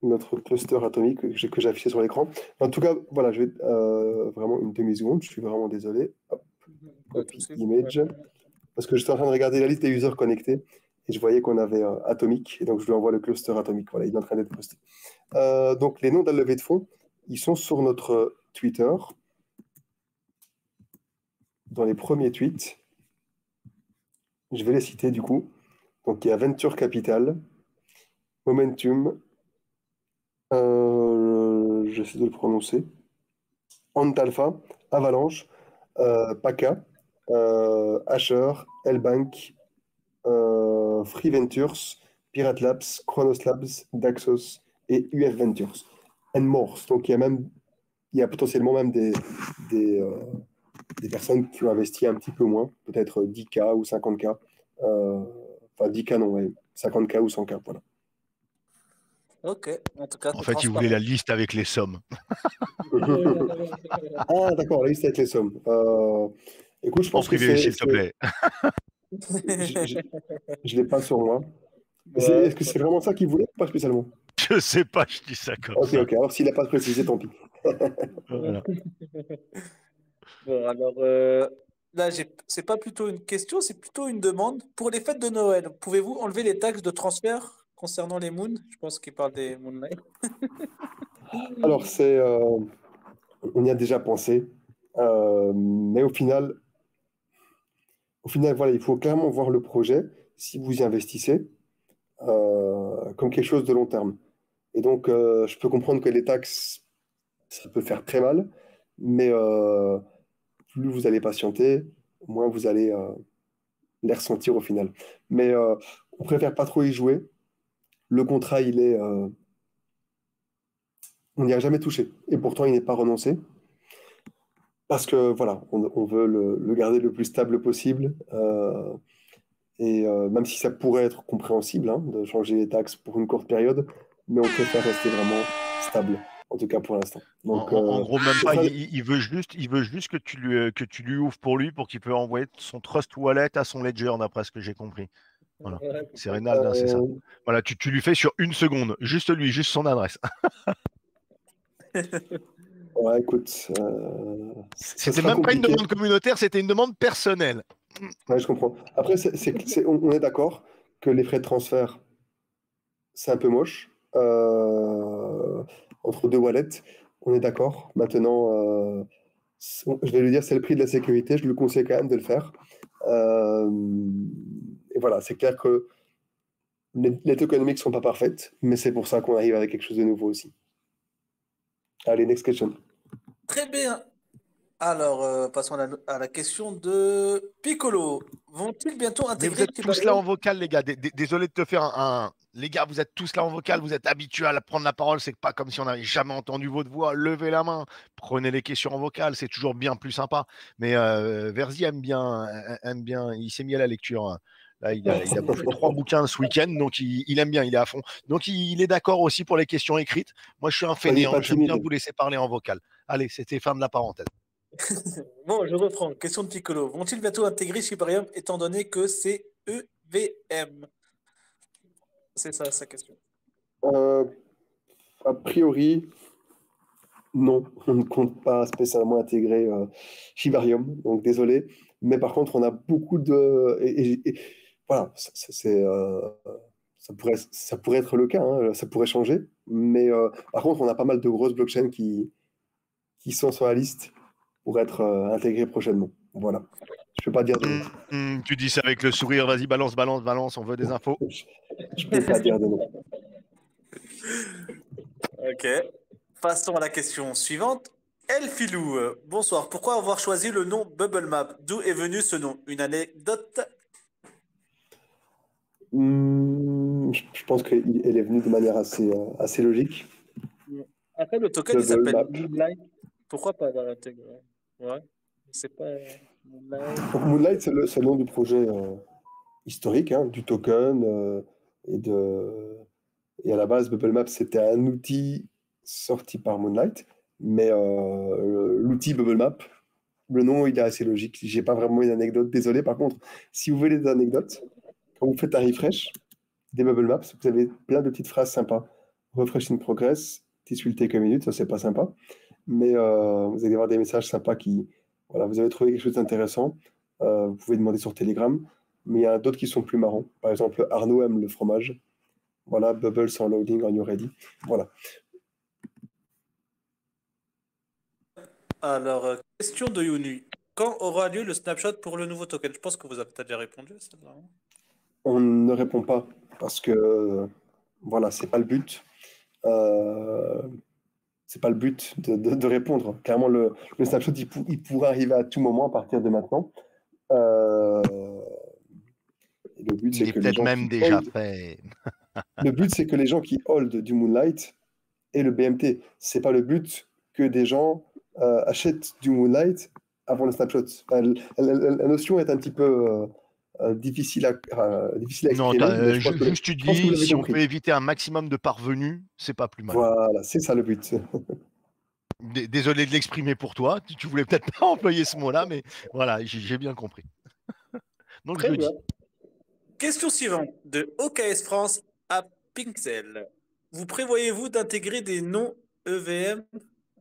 notre cluster atomique que j'ai affiché sur l'écran. En tout cas, voilà, je vais vraiment une demi-seconde. Je suis vraiment désolé. Hop, Pas de copy souci. image. Parce que j'étais en train de regarder la liste des users connectés et je voyais qu'on avait Atomic. Et donc, je lui envoie le cluster Atomic. Voilà, il est en train d'être posté. Donc, les noms de la levée de fonds, ils sont sur notre Twitter. Dans les premiers tweets, je vais les citer du coup. Donc, il y a Venture Capital, Momentum, j'essaie de le prononcer, Antalpha, Avalanche, Paca, Asher, Lbank, Free Ventures, Pirate Labs, Chronos Labs, Daxos et UF Ventures. And more. Donc, il y a potentiellement même des personnes qui ont investi un petit peu moins, peut-être 10K ou 50K. Enfin, 10K, non, ouais, 50K ou 100K, voilà. Ok, en tout cas, En c'est fait, il voulait transparent. la liste avec les sommes. Ah, d'accord, la liste avec les sommes. Écoute, je En pense que privé, s'il te plaît. je l'ai pas sur moi. Ouais, Est-ce que c'est vraiment ça qu'il voulait ou pas spécialement? Je sais pas, je dis ça comme Ok, ça. ok. Alors, s'il n'a pas précisé, tant pis. Voilà. bon, alors là, c'est pas plutôt une question, c'est plutôt une demande. Pour les fêtes de Noël, pouvez-vous enlever les taxes de transfert concernant les moons? Je pense qu'il parle des Moonlight. Alors, on y a déjà pensé, mais au final, voilà, il faut clairement voir le projet, si vous y investissez, comme quelque chose de long terme. Et donc, je peux comprendre que les taxes, ça peut faire très mal, mais plus vous allez patienter, moins vous allez les ressentir au final. Mais on préfère pas trop y jouer. Le contrat, on n'y a jamais touché. Et pourtant, il n'est pas renoncé. Parce que voilà, on veut le garder le plus stable possible. Et même si ça pourrait être compréhensible hein, de changer les taxes pour une courte période, mais on préfère rester vraiment stable, en tout cas pour l'instant. Donc, En gros, même ce pas. sera- Il veut juste que tu lui ouvres pour lui pour qu'il peut envoyer son Trust Wallet à son Ledger, d'après ce que j'ai compris. Voilà. Ouais, C'est Reynald, hein, c'est ça. euh, Voilà, tu lui fais sur une seconde. Juste lui, juste son adresse. ouais, écoute, ça C'était sera même pas une compliqué. demande communautaire, c'était une demande personnelle. Ouais, je comprends. Après, on est d'accord que les frais de transfert, c'est un peu moche. Entre deux wallets, on est d'accord. Maintenant, je vais lui dire, c'est le prix de la sécurité. Je lui conseille quand même de le faire. Euh, et voilà, c'est clair que les tokenomics sont pas parfaites, mais c'est pour ça qu'on arrive avec quelque chose de nouveau aussi. Allez, next question. très bien. Alors, passons à la question de Piccolo. Vont-ils bientôt Mais vous intégrer êtes tous là Tiberium? en vocal, les gars. Désolé de te faire Les gars, vous êtes tous là en vocal, vous êtes habitués à prendre la parole. C'est pas comme si on n'avait jamais entendu votre voix. Levez la main, prenez les questions en vocal, c'est toujours bien plus sympa. Mais Verzi aime bien. Il s'est mis à la lecture, hein. Là, il a bouffé 3 bouquins ce week-end, donc il aime bien, il est à fond. Donc il est d'accord aussi pour les questions écrites. Moi, je suis un Soyez pas fainéant, j'aime bien timide. Mhm. vous laisser parler en vocal. Allez, c'était fin de la parenthèse. Bon, je reprends. Question de Piccolo. Vont-ils bientôt intégrer Tiberium étant donné que c'est EVM? C'est ça sa question. Euh, a priori, Non, on ne compte pas spécialement intégrer Shibarium, donc désolé. Mais par contre, on a beaucoup de... voilà, ça pourrait être le cas, hein, ça pourrait changer. Mais par contre, on a pas mal de grosses blockchains qui sont sur la liste pour être intégrées prochainement. Voilà. Je peux pas dire de nom. Tu dis ça avec le sourire, vas-y, balance, balance, balance, on veut des infos. Je peux pas dire de nom. Ok. Passons à la question suivante. Elfilou, bonsoir. Pourquoi avoir choisi le nom Bubble Map? D'où est venu ce nom? Une anecdote? Je pense qu'elle est venue de manière assez logique. Après, le token, il Bubble s'appelle Map. Moonlight. Pourquoi pas dans l'intégrer? Ouais. C'est pas Moonlight. Donc, Moonlight, c'est le nom du projet historique, hein, du token. Et à la base, Bubble Map, c'était un outil sorti par Moonlight. Mais l'outil Bubble Map, le nom, il est assez logique. J'ai pas vraiment une anecdote, désolé. Par contre, si vous voulez des anecdotes, quand vous faites un refresh des Bubble Maps, vous avez plein de petites phrases sympas. Refresh in progress, this will take a minute, ça c'est pas sympa. Mais vous allez avoir des messages sympas qui... Voilà, vous avez trouvé quelque chose d'intéressant. Vous pouvez demander sur Telegram. Mais il y en a d'autres qui sont plus marrants. Par exemple, Arnaud aime le fromage. Voilà, Bubbles en loading on you ready. Voilà. Alors, question de Yunu. Quand aura lieu le snapshot pour le nouveau token? Je pense que vous avez peut-être déjà répondu à ça. On ne répond pas parce que voilà, c'est pas le but. C'est pas le but de répondre. Clairement, le snapshot, il pourrait arriver à tout moment à partir de maintenant. Et le but, Il c'est est que les peut-être gens même qui déjà hold, fait. le but, c'est que les gens qui hold du Moonlight aient le BMT. C'est pas le but que des gens achètent du Moonlight avant le snapshot. Enfin, la notion est un petit peu difficile à Non, exprimer, mais juste tu je pense que vous dis, avez si on compris. peut éviter un maximum de parvenus, c'est pas plus mal. Voilà, c'est ça le but. Désolé de l'exprimer pour toi, tu voulais peut-être pas employer ce mot-là, mais voilà, j'ai bien compris. Donc je Très le bien. dis. Question suivante de OKS France à Pixel. Vous prévoyez-vous d'intégrer des noms EVM?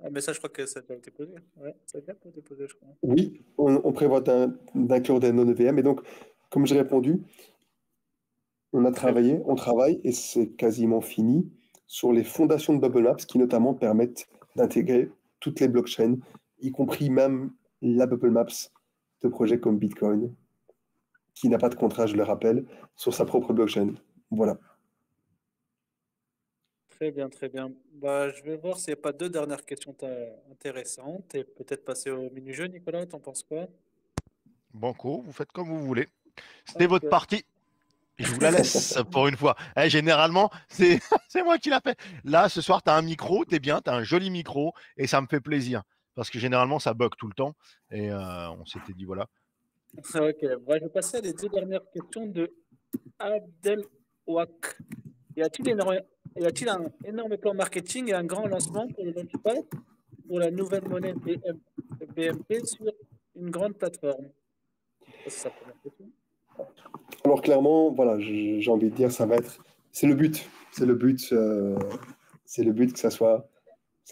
Ah, mais ça, je crois que ça a déjà été posé. Ouais, ça a déjà été posé, je crois. Oui, on prévoit d'inclure des non-EVM. Et donc, comme j'ai répondu, on travaille, et c'est quasiment fini, sur les fondations de Bubble Maps qui notamment permettent d'intégrer toutes les blockchains, y compris même la Bubble Maps de projets comme Bitcoin, qui n'a pas de contrat, je le rappelle, sur sa propre blockchain. Voilà. Très bien, très bien. Bah, je vais voir s'il n'y a pas deux dernières questions intéressantes et peut-être passer au mini-jeu, Nicolas, t'en penses quoi? Banco, vous faites comme vous voulez. C'était votre Ok. partie. Je vous la laisse pour une fois. Généralement, c'est moi qui l'a fait. Là, ce soir, tu as un micro, tu es bien, tu as un joli micro et ça me fait plaisir. Parce que généralement, ça bug tout le temps. Et on s'était dit, voilà. Ok, bah, je vais passer à les deux dernières questions de Abdelwak. Y a-t-il y a-t-il un énorme plan marketing et un grand lancement pour le Launchpad pour la nouvelle monnaie BMP sur une grande plateforme? Ça, c'est sa première question. Alors clairement, voilà, j'ai envie de dire, c'est le but. C'est le but que ça soit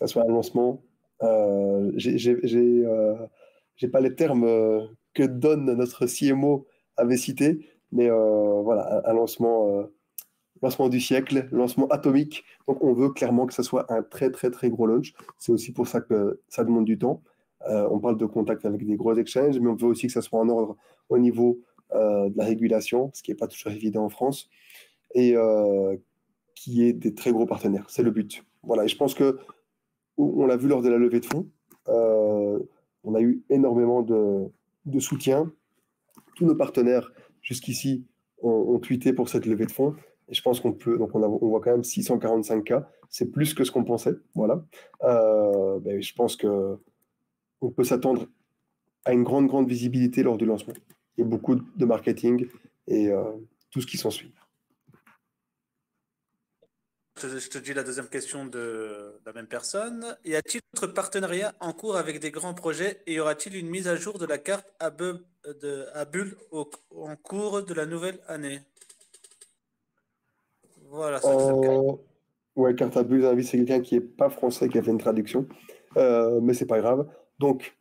un lancement. J'ai pas les termes que donne notre CMO avait cité, mais voilà, un lancement du siècle, lancement atomique. Donc on veut clairement que ça soit un très très très gros launch. C'est aussi pour ça que ça demande du temps. On parle de contact avec des gros exchanges, mais on veut aussi que ça soit en ordre au niveau de la régulation, ce qui n'est pas toujours évident en France, et qui est des très gros partenaires. C'est le but. Voilà, et je pense que on l'a vu lors de la levée de fonds. On a eu énormément de soutien. Tous nos partenaires jusqu'ici ont tweeté pour cette levée de fonds. Et je pense qu'on peut, donc on voit quand même 645K. C'est plus que ce qu'on pensait. Voilà. Ben, je pense que on peut s'attendre à une grande, grande visibilité lors du lancement. Il y a beaucoup de marketing et tout ce qui s'ensuit. Je te dis la deuxième question de la même personne. Y a-t-il d'autres partenariats en cours avec des grands projets et y aura-t-il une mise à jour de la carte à Bull en cours de la nouvelle année? Voilà, c'est la deuxième question. Ouais, Cartabus, c'est quelqu'un qui n'est pas français, qui a fait une traduction. Mais c'est pas grave. Donc,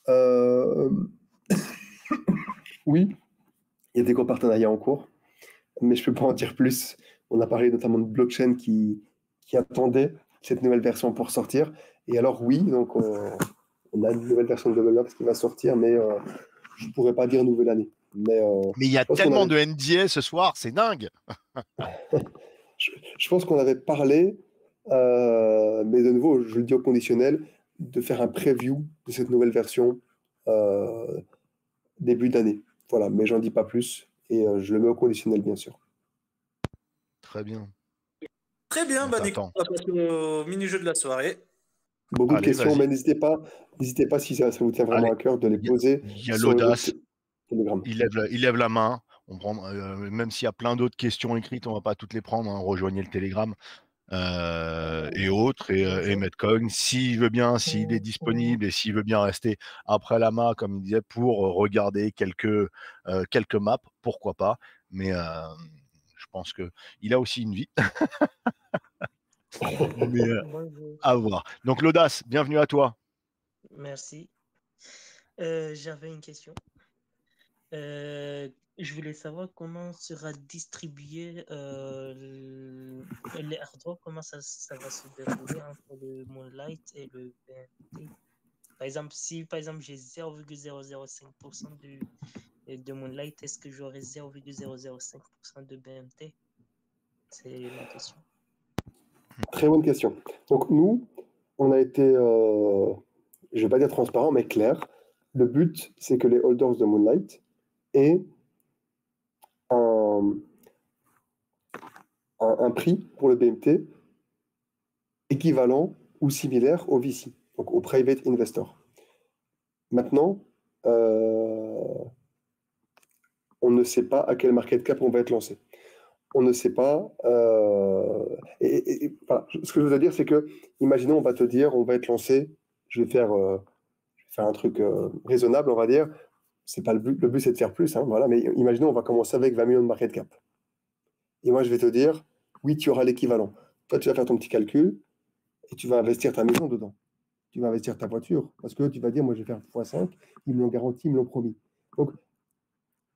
euh, oui, il y a des gros partenariats en cours, mais je peux pas en dire plus. On a parlé notamment de blockchain qui attendait cette nouvelle version pour sortir. Et alors, oui, donc on a une nouvelle version de Double Ops qui va sortir, mais je pourrais pas dire nouvelle année. Mais Mais il y a je pense qu'on tellement avait, de NDA ce soir, c'est dingue. je pense qu'on avait parlé, mais de nouveau, je le dis au conditionnel, de faire un preview de cette nouvelle version euh, début d'année. Voilà, mais j'en dis pas plus et je le mets au conditionnel, bien sûr. Très bien. Très bien, On bah Nicolas, t'attend. on va passer au mini-jeu de la soirée. Beaucoup de Allez, questions, mais vas-y. n'hésitez pas si ça vous tient vraiment Allez. à cœur de les Il y a, poser il y a sur le groupe l'audace. Telegram. Il lève la main. On prend, même s'il y a plein d'autres questions écrites, on va pas toutes les prendre. Hein. Rejoignez le Telegram et autres. Et Metcoin, s'il veut bien, s'il est disponible et s'il veut bien rester après la main, comme il disait, pour regarder quelques maps, pourquoi pas. Mais je pense qu'il a aussi une vie. Mais Bonjour, à voir. Donc l'audace, bienvenue à toi. merci. J'avais une question. Je voulais savoir comment sera distribué les airdrops, comment ça va se dérouler entre le Moonlight et le BNT. Par exemple, si j'ai 0,005% de Moonlight, est-ce que j'aurai 0,005% de BMT? C'est ma question. Très bonne question. Donc nous, on a été, je vais pas dire transparent, mais clair. Le but, c'est que les holders de Moonlight aient un, un prix pour le BMT équivalent ou similaire au VC, donc au Private Investor. Maintenant, on ne sait pas à quel market cap on va être lancé. On ne sait pas. Voilà. Ce que je veux dire, c'est que, imaginons, on va te dire, on va être lancé, je vais faire un truc raisonnable, on va dire. C'est pas le but. Le but, c'est de faire plus. Hein, voilà. Mais imaginons, on va commencer avec 20 millions de market cap. Et moi, je vais te dire, oui, tu auras l'équivalent. Toi, tu vas faire ton petit calcul et tu vas investir ta maison dedans. Tu vas investir ta voiture parce que tu vas dire, moi, je vais faire x5. Ils me l'ont garanti, ils me l'ont promis. Donc,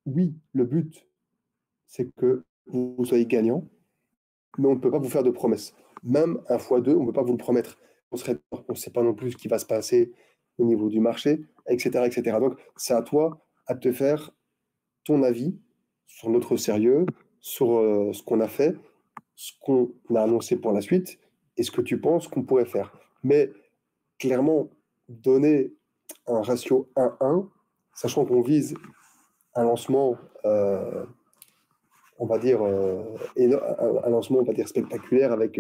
oui, le but, c'est que vous soyez gagnant, mais on ne peut pas vous faire de promesses. Même un x2, on ne peut pas vous le promettre. On ne sait pas non plus ce qui va se passer au niveau du marché, etc. etc. Donc, c'est à toi à te faire ton avis sur notre sérieux, sur ce qu'on a fait, ce qu'on a annoncé pour la suite et ce que tu penses qu'on pourrait faire. Mais clairement, donner un ratio 1-1, sachant qu'on vise un lancement, on va dire, un lancement, on va dire, spectaculaire avec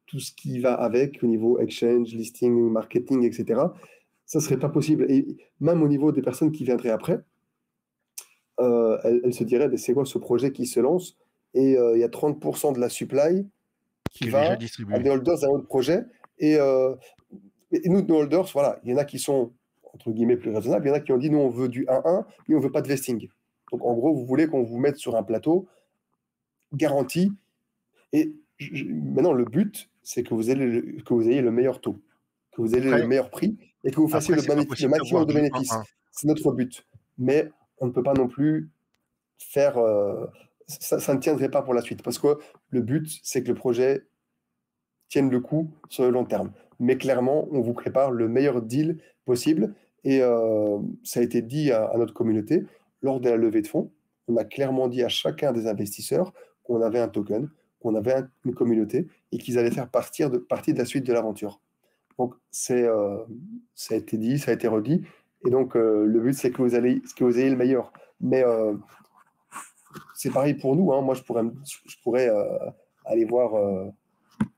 tout ce qui va avec au niveau exchange, listing, marketing, etc. Ça ne serait pas possible. Et même au niveau des personnes qui viendraient après, elles se diraient, c'est quoi ce projet qui se lance? Et il y a 30% de la supply qui Qui est déjà va à distribué. des holders d'un autre projet. Et nous, nos holders, voilà, il y en a qui sont, entre guillemets, plus raisonnables. Il y en a qui ont dit, nous, on veut du 1-1, mais on ne veut pas de vesting. Donc, en gros, vous voulez qu'on vous mette sur un plateau garanti. Et maintenant, le but, c'est que vous ayez le meilleur taux, que vous ayez le meilleur prix et que vous fassiez Après, c'est pas le possible maximum d'avoir de du bénéfices. 1-1. C'est notre but. Mais on ne peut pas non plus faire... ça ne tiendrait pas pour la suite. Parce que le but, c'est que le projet tienne le coup sur le long terme. Mais clairement, on vous prépare le meilleur deal possible. Et ça a été dit à notre communauté lors de la levée de fonds. On a clairement dit à chacun des investisseurs qu'on avait un token, qu'on avait une communauté et qu'ils allaient faire partie de la suite de l'aventure. Donc, ça a été dit, ça a été redit. Et donc, le but, c'est que vous ayez le meilleur. Mais c'est pareil pour nous. Hein. Moi, je pourrais aller voir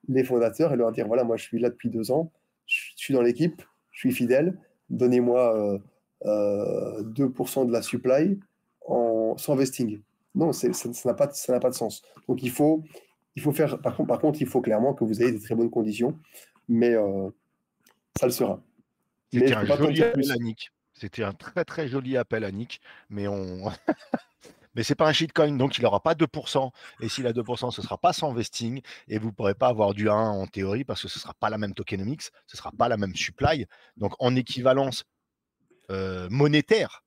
les fondateurs et leur dire, voilà, moi, je suis là depuis 2 ans, je suis dans l'équipe, je suis fidèle, donnez-moi 2% de la supply sans vesting. Non, ça n'a pas de sens. Donc, il faut faire, par contre, il faut clairement que vous ayez des très bonnes conditions, mais ça le sera. Mais C'était je un peux pas t'en joli dire appel plus. à Nick. C'était un très très joli appel à Nick, mais Mais ce n'est pas un shitcoin, donc il n'aura pas 2%. Et s'il a 2%, ce ne sera pas sans vesting. Et vous ne pourrez pas avoir du 1 en théorie parce que ce ne sera pas la même tokenomics, ce ne sera pas la même supply. Donc en équivalence monétaire,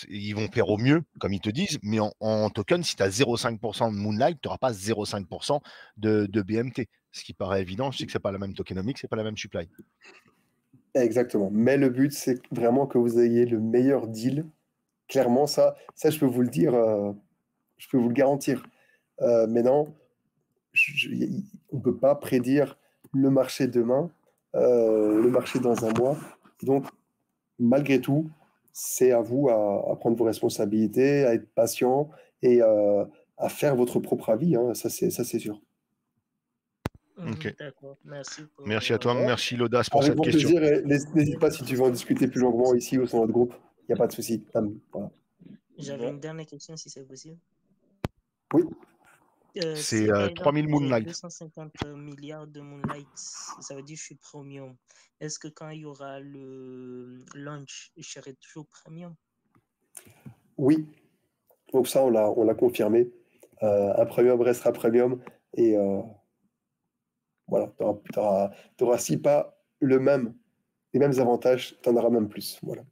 ils vont faire au mieux, comme ils te disent. Mais en token, si tu as 0,5% de Moonlight, tu n'auras pas 0,5% de BMT. Ce qui paraît évident, je sais que ce n'est pas la même tokenomics, ce n'est pas la même supply. Exactement. Mais le but, c'est vraiment que vous ayez le meilleur deal. Clairement, ça je peux vous le dire, je peux vous le garantir. Maintenant, on ne peut pas prédire le marché demain, le marché dans un mois. Donc, malgré tout, c'est à vous à prendre vos responsabilités, à être patient et à faire votre propre avis. Hein. Ça, c'est sûr. Ok. D'accord, merci pour... Merci à toi, merci l'audace pour Avec cette grand question. plaisir. N'hésite pas si tu veux en discuter plus longuement ici ou sur notre groupe. Il n'y a pas de souci. Voilà. J'avais une dernière question, si c'est possible. Oui. C'est Si, par 3000 exemple, j'ai Moonlight. 250 milliards de Moonlight, ça veut dire que je suis premium. Est-ce que quand il y aura le launch, je serai toujours premium? Oui. Donc ça, on l'a confirmé. Un premium restera premium. Et voilà, tu n'auras si pas les mêmes avantages, tu en auras même plus. Voilà.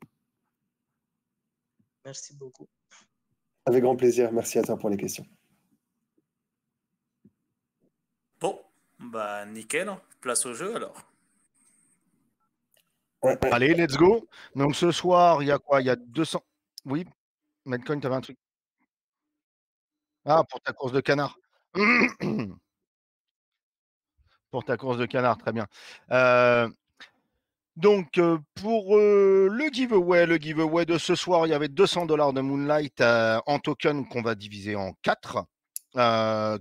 Merci beaucoup. Avec grand plaisir. Merci à toi pour les questions. Bon, bah nickel. Place au jeu alors. Ouais. Allez, let's go. Donc ce soir, il y a quoi? Il y a 200. Oui, Medcoin, tu avais un truc. Ah, pour ta course de canard. Pour ta course de canard, très bien. Donc, pour le giveaway de ce soir, il y avait 200 $ de Moonlight en token qu'on va diviser en 4,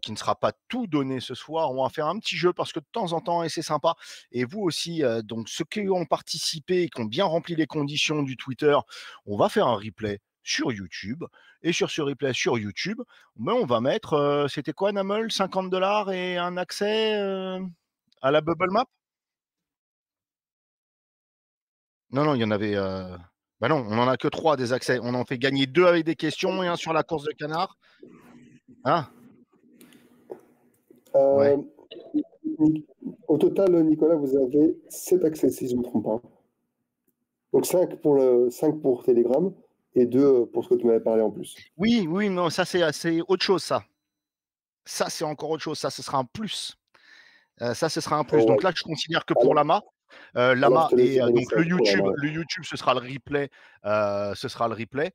qui ne sera pas tout donné ce soir. On va faire un petit jeu parce que de temps en temps, et c'est sympa. Et vous aussi, donc ceux qui ont participé et qui ont bien rempli les conditions du Twitter, on va faire un replay sur YouTube. Et sur ce replay sur YouTube, ben, on va mettre, c'était quoi, Namel, 50 $ et un accès à la Bubble Map? Non, il y en avait. Bah non, on n'en a que 3 des accès. On en fait gagner 2 avec des questions et 1 sur la course de canard. Hein? Ouais. Au total, Nicolas, vous avez 7 accès, si je ne me trompe pas. Donc 5 pour Telegram et 2 pour ce que tu m'avais parlé en plus. Oui, non, ça c'est autre chose, ça. Ça, c'est encore autre chose. Ça, ce sera un plus. Ça, ce sera un plus. Ouais. Donc là, je considère que pour Lama. Alors, Lama je te laisse et donner donc ça le pour YouTube, Lama. le YouTube, ce sera le replay.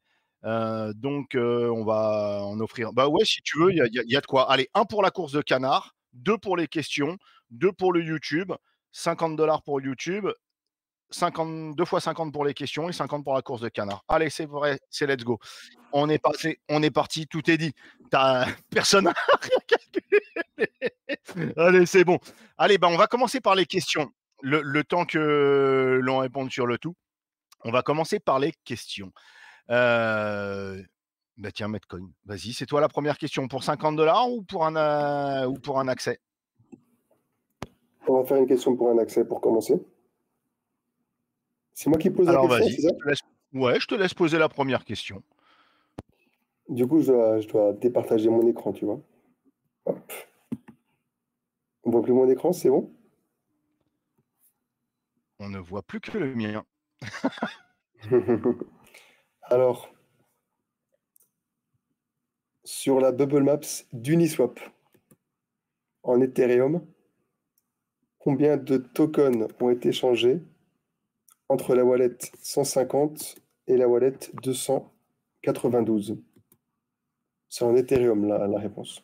Donc, on va en offrir. Bah ouais, si tu veux, il y a de quoi. Allez, 1 pour la course de canard, 2 pour les questions, 2 pour le YouTube, 50 $ pour YouTube, 2 fois 50 pour les questions et 50 pour la course de canard. Allez, c'est vrai, c'est let's go. On est parti, tout est dit. Personne n'a rien calculé. Allez, c'est bon. Allez, on va commencer par les questions. Le temps que l'on réponde sur le tout, on va commencer par les questions. Tiens, Medcoin, vas-y, c'est toi la première question. Pour 50 $ ou pour un accès? On va faire une question pour un accès pour commencer. C'est moi qui pose la question, vas-y, c'est ça? je te laisse poser la première question. Du coup, je dois départager mon écran, tu vois. Hop. On voit plus mon écran, c'est bon? On ne voit plus que le mien. Alors, sur la Bubble Maps d'Uniswap en Ethereum, combien de tokens ont été échangés entre la wallet 150 et la wallet 292? C'est en Ethereum la réponse.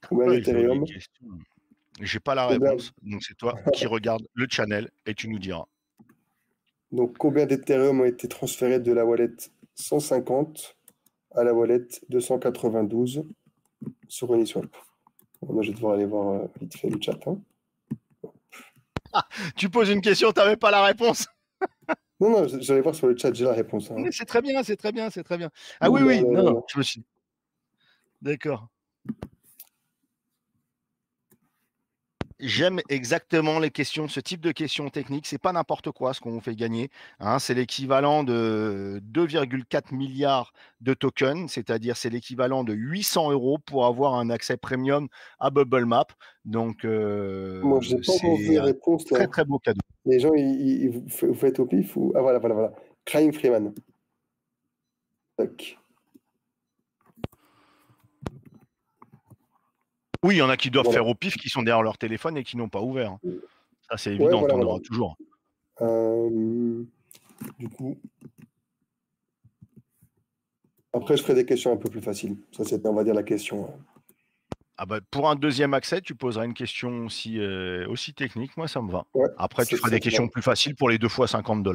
Combien d'Ethereum? J'ai pas la réponse, donc c'est toi qui regarde le channel et tu nous diras. Donc, combien d'Ethereum ont été transférés de la wallet 150 à la wallet 292 sur Uniswap? Moi, je vais devoir aller voir vite fait le chat. Hein. Tu poses une question, tu n'avais pas la réponse? Non, j'allais voir sur le chat, j'ai la réponse. Hein. C'est très bien. Ah oui, non, je me suis... D'accord. J'aime exactement les questions, ce type de questions techniques. C'est pas n'importe quoi ce qu'on vous fait gagner, hein. C'est l'équivalent de 2,4 milliards de tokens, c'est-à-dire c'est l'équivalent de 800 € pour avoir un accès premium à Bubble Map. Donc, Moi, j'ai pas encore vu c'est les un réponses là. très très beau cadeau. Les gens, vous faites au pif ou... Ah voilà, voilà, voilà. Crying Freeman. Tac. Oui, il y en a qui doivent Voilà. faire au pif, qui sont derrière leur téléphone et qui n'ont pas ouvert, hein. Ça, c'est Ouais, évident, voilà, t'en voilà. auras toujours. Du coup, après, je ferai des questions un peu plus faciles. Ça, c'était, on va dire, la question. Ah bah, pour un deuxième accès, tu poseras une question aussi technique. Moi, ça me va. Ouais, Après, tu feras ça des te va. questions plus faciles pour les 2 fois 50 $.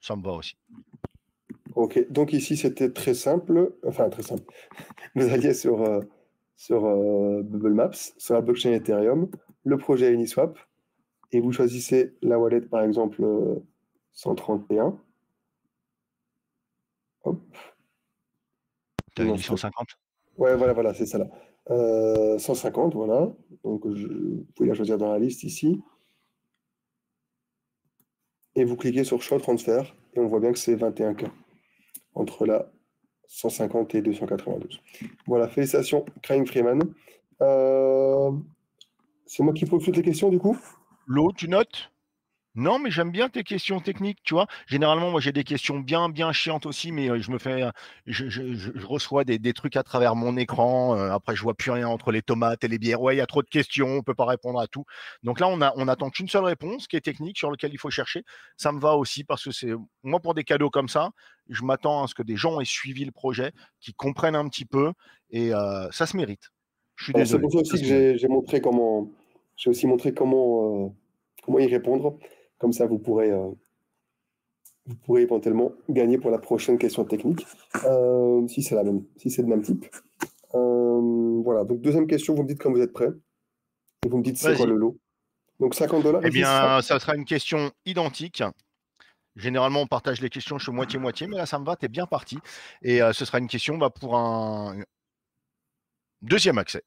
Ça me va aussi. Ok, donc ici, c'était très simple. Enfin, très simple. Vous alliez sur Bubble Maps, sur la blockchain Ethereum, le projet Uniswap, et vous choisissez la wallet, par exemple, 131. Hop. T'as Non, dit 150? Ouais, voilà, voilà, c'est ça là. 150, voilà. Donc, vous pouvez la choisir dans la liste ici. Et vous cliquez sur Show Transfer, et on voit bien que c'est 21K, entre la 150 et 292. Voilà, félicitations, Crying Freeman. C'est moi qui pose toutes les questions, du coup? L'eau, tu notes? Non, mais j'aime bien tes questions techniques, tu vois. Généralement, moi, j'ai des questions bien, bien chiantes aussi, mais je me fais, je reçois des trucs à travers mon écran. Après, je vois plus rien entre les tomates et les bières. Ouais, il y a trop de questions, on peut pas répondre à tout. Donc là, on attend qu'une seule réponse qui est technique, sur laquelle il faut chercher. Ça me va aussi parce que c'est, moi, pour des cadeaux comme ça, je m'attends à ce que des gens aient suivi le projet, qu'ils comprennent un petit peu, et ça se mérite. Je suis Voilà, c'est désolé. pour ça Ça aussi que se mérite. j'ai aussi montré comment y répondre. Comme ça, vous pourrez éventuellement gagner pour la prochaine question technique, si c'est la même, si c'est le même type. Voilà, donc deuxième question, vous me dites quand vous êtes prêt, et vous me dites c'est quoi Vas-y. le lot. Donc 50 $ Eh ici, ce sera? bien, ça sera une question identique. Généralement, on partage les questions, je suis moitié-moitié, mais là, ça me va, t'es bien parti. Et ce sera une question pour un deuxième accès.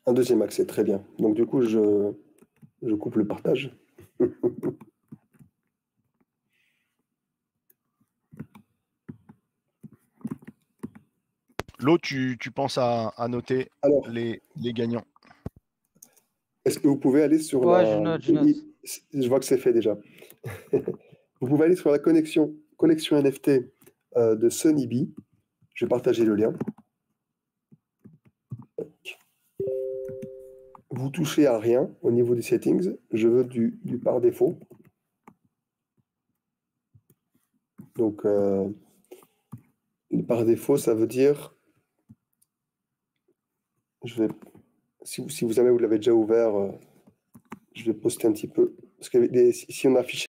Un deuxième accès, très bien. Donc du coup, je coupe le partage. L'autre, tu penses à noter Alors, les gagnants. est-ce que vous pouvez aller sur Ouais, la... je note, je note. Je vois que c'est fait déjà. Vous pouvez aller sur la collection NFT de Sunnyb. Je vais partager le lien. Vous touchez à rien au niveau des settings. Je veux du par défaut. Donc, par défaut, ça veut dire... si vous jamais vous l'avez déjà ouvert, je vais poster un petit peu. Parce que si on affiche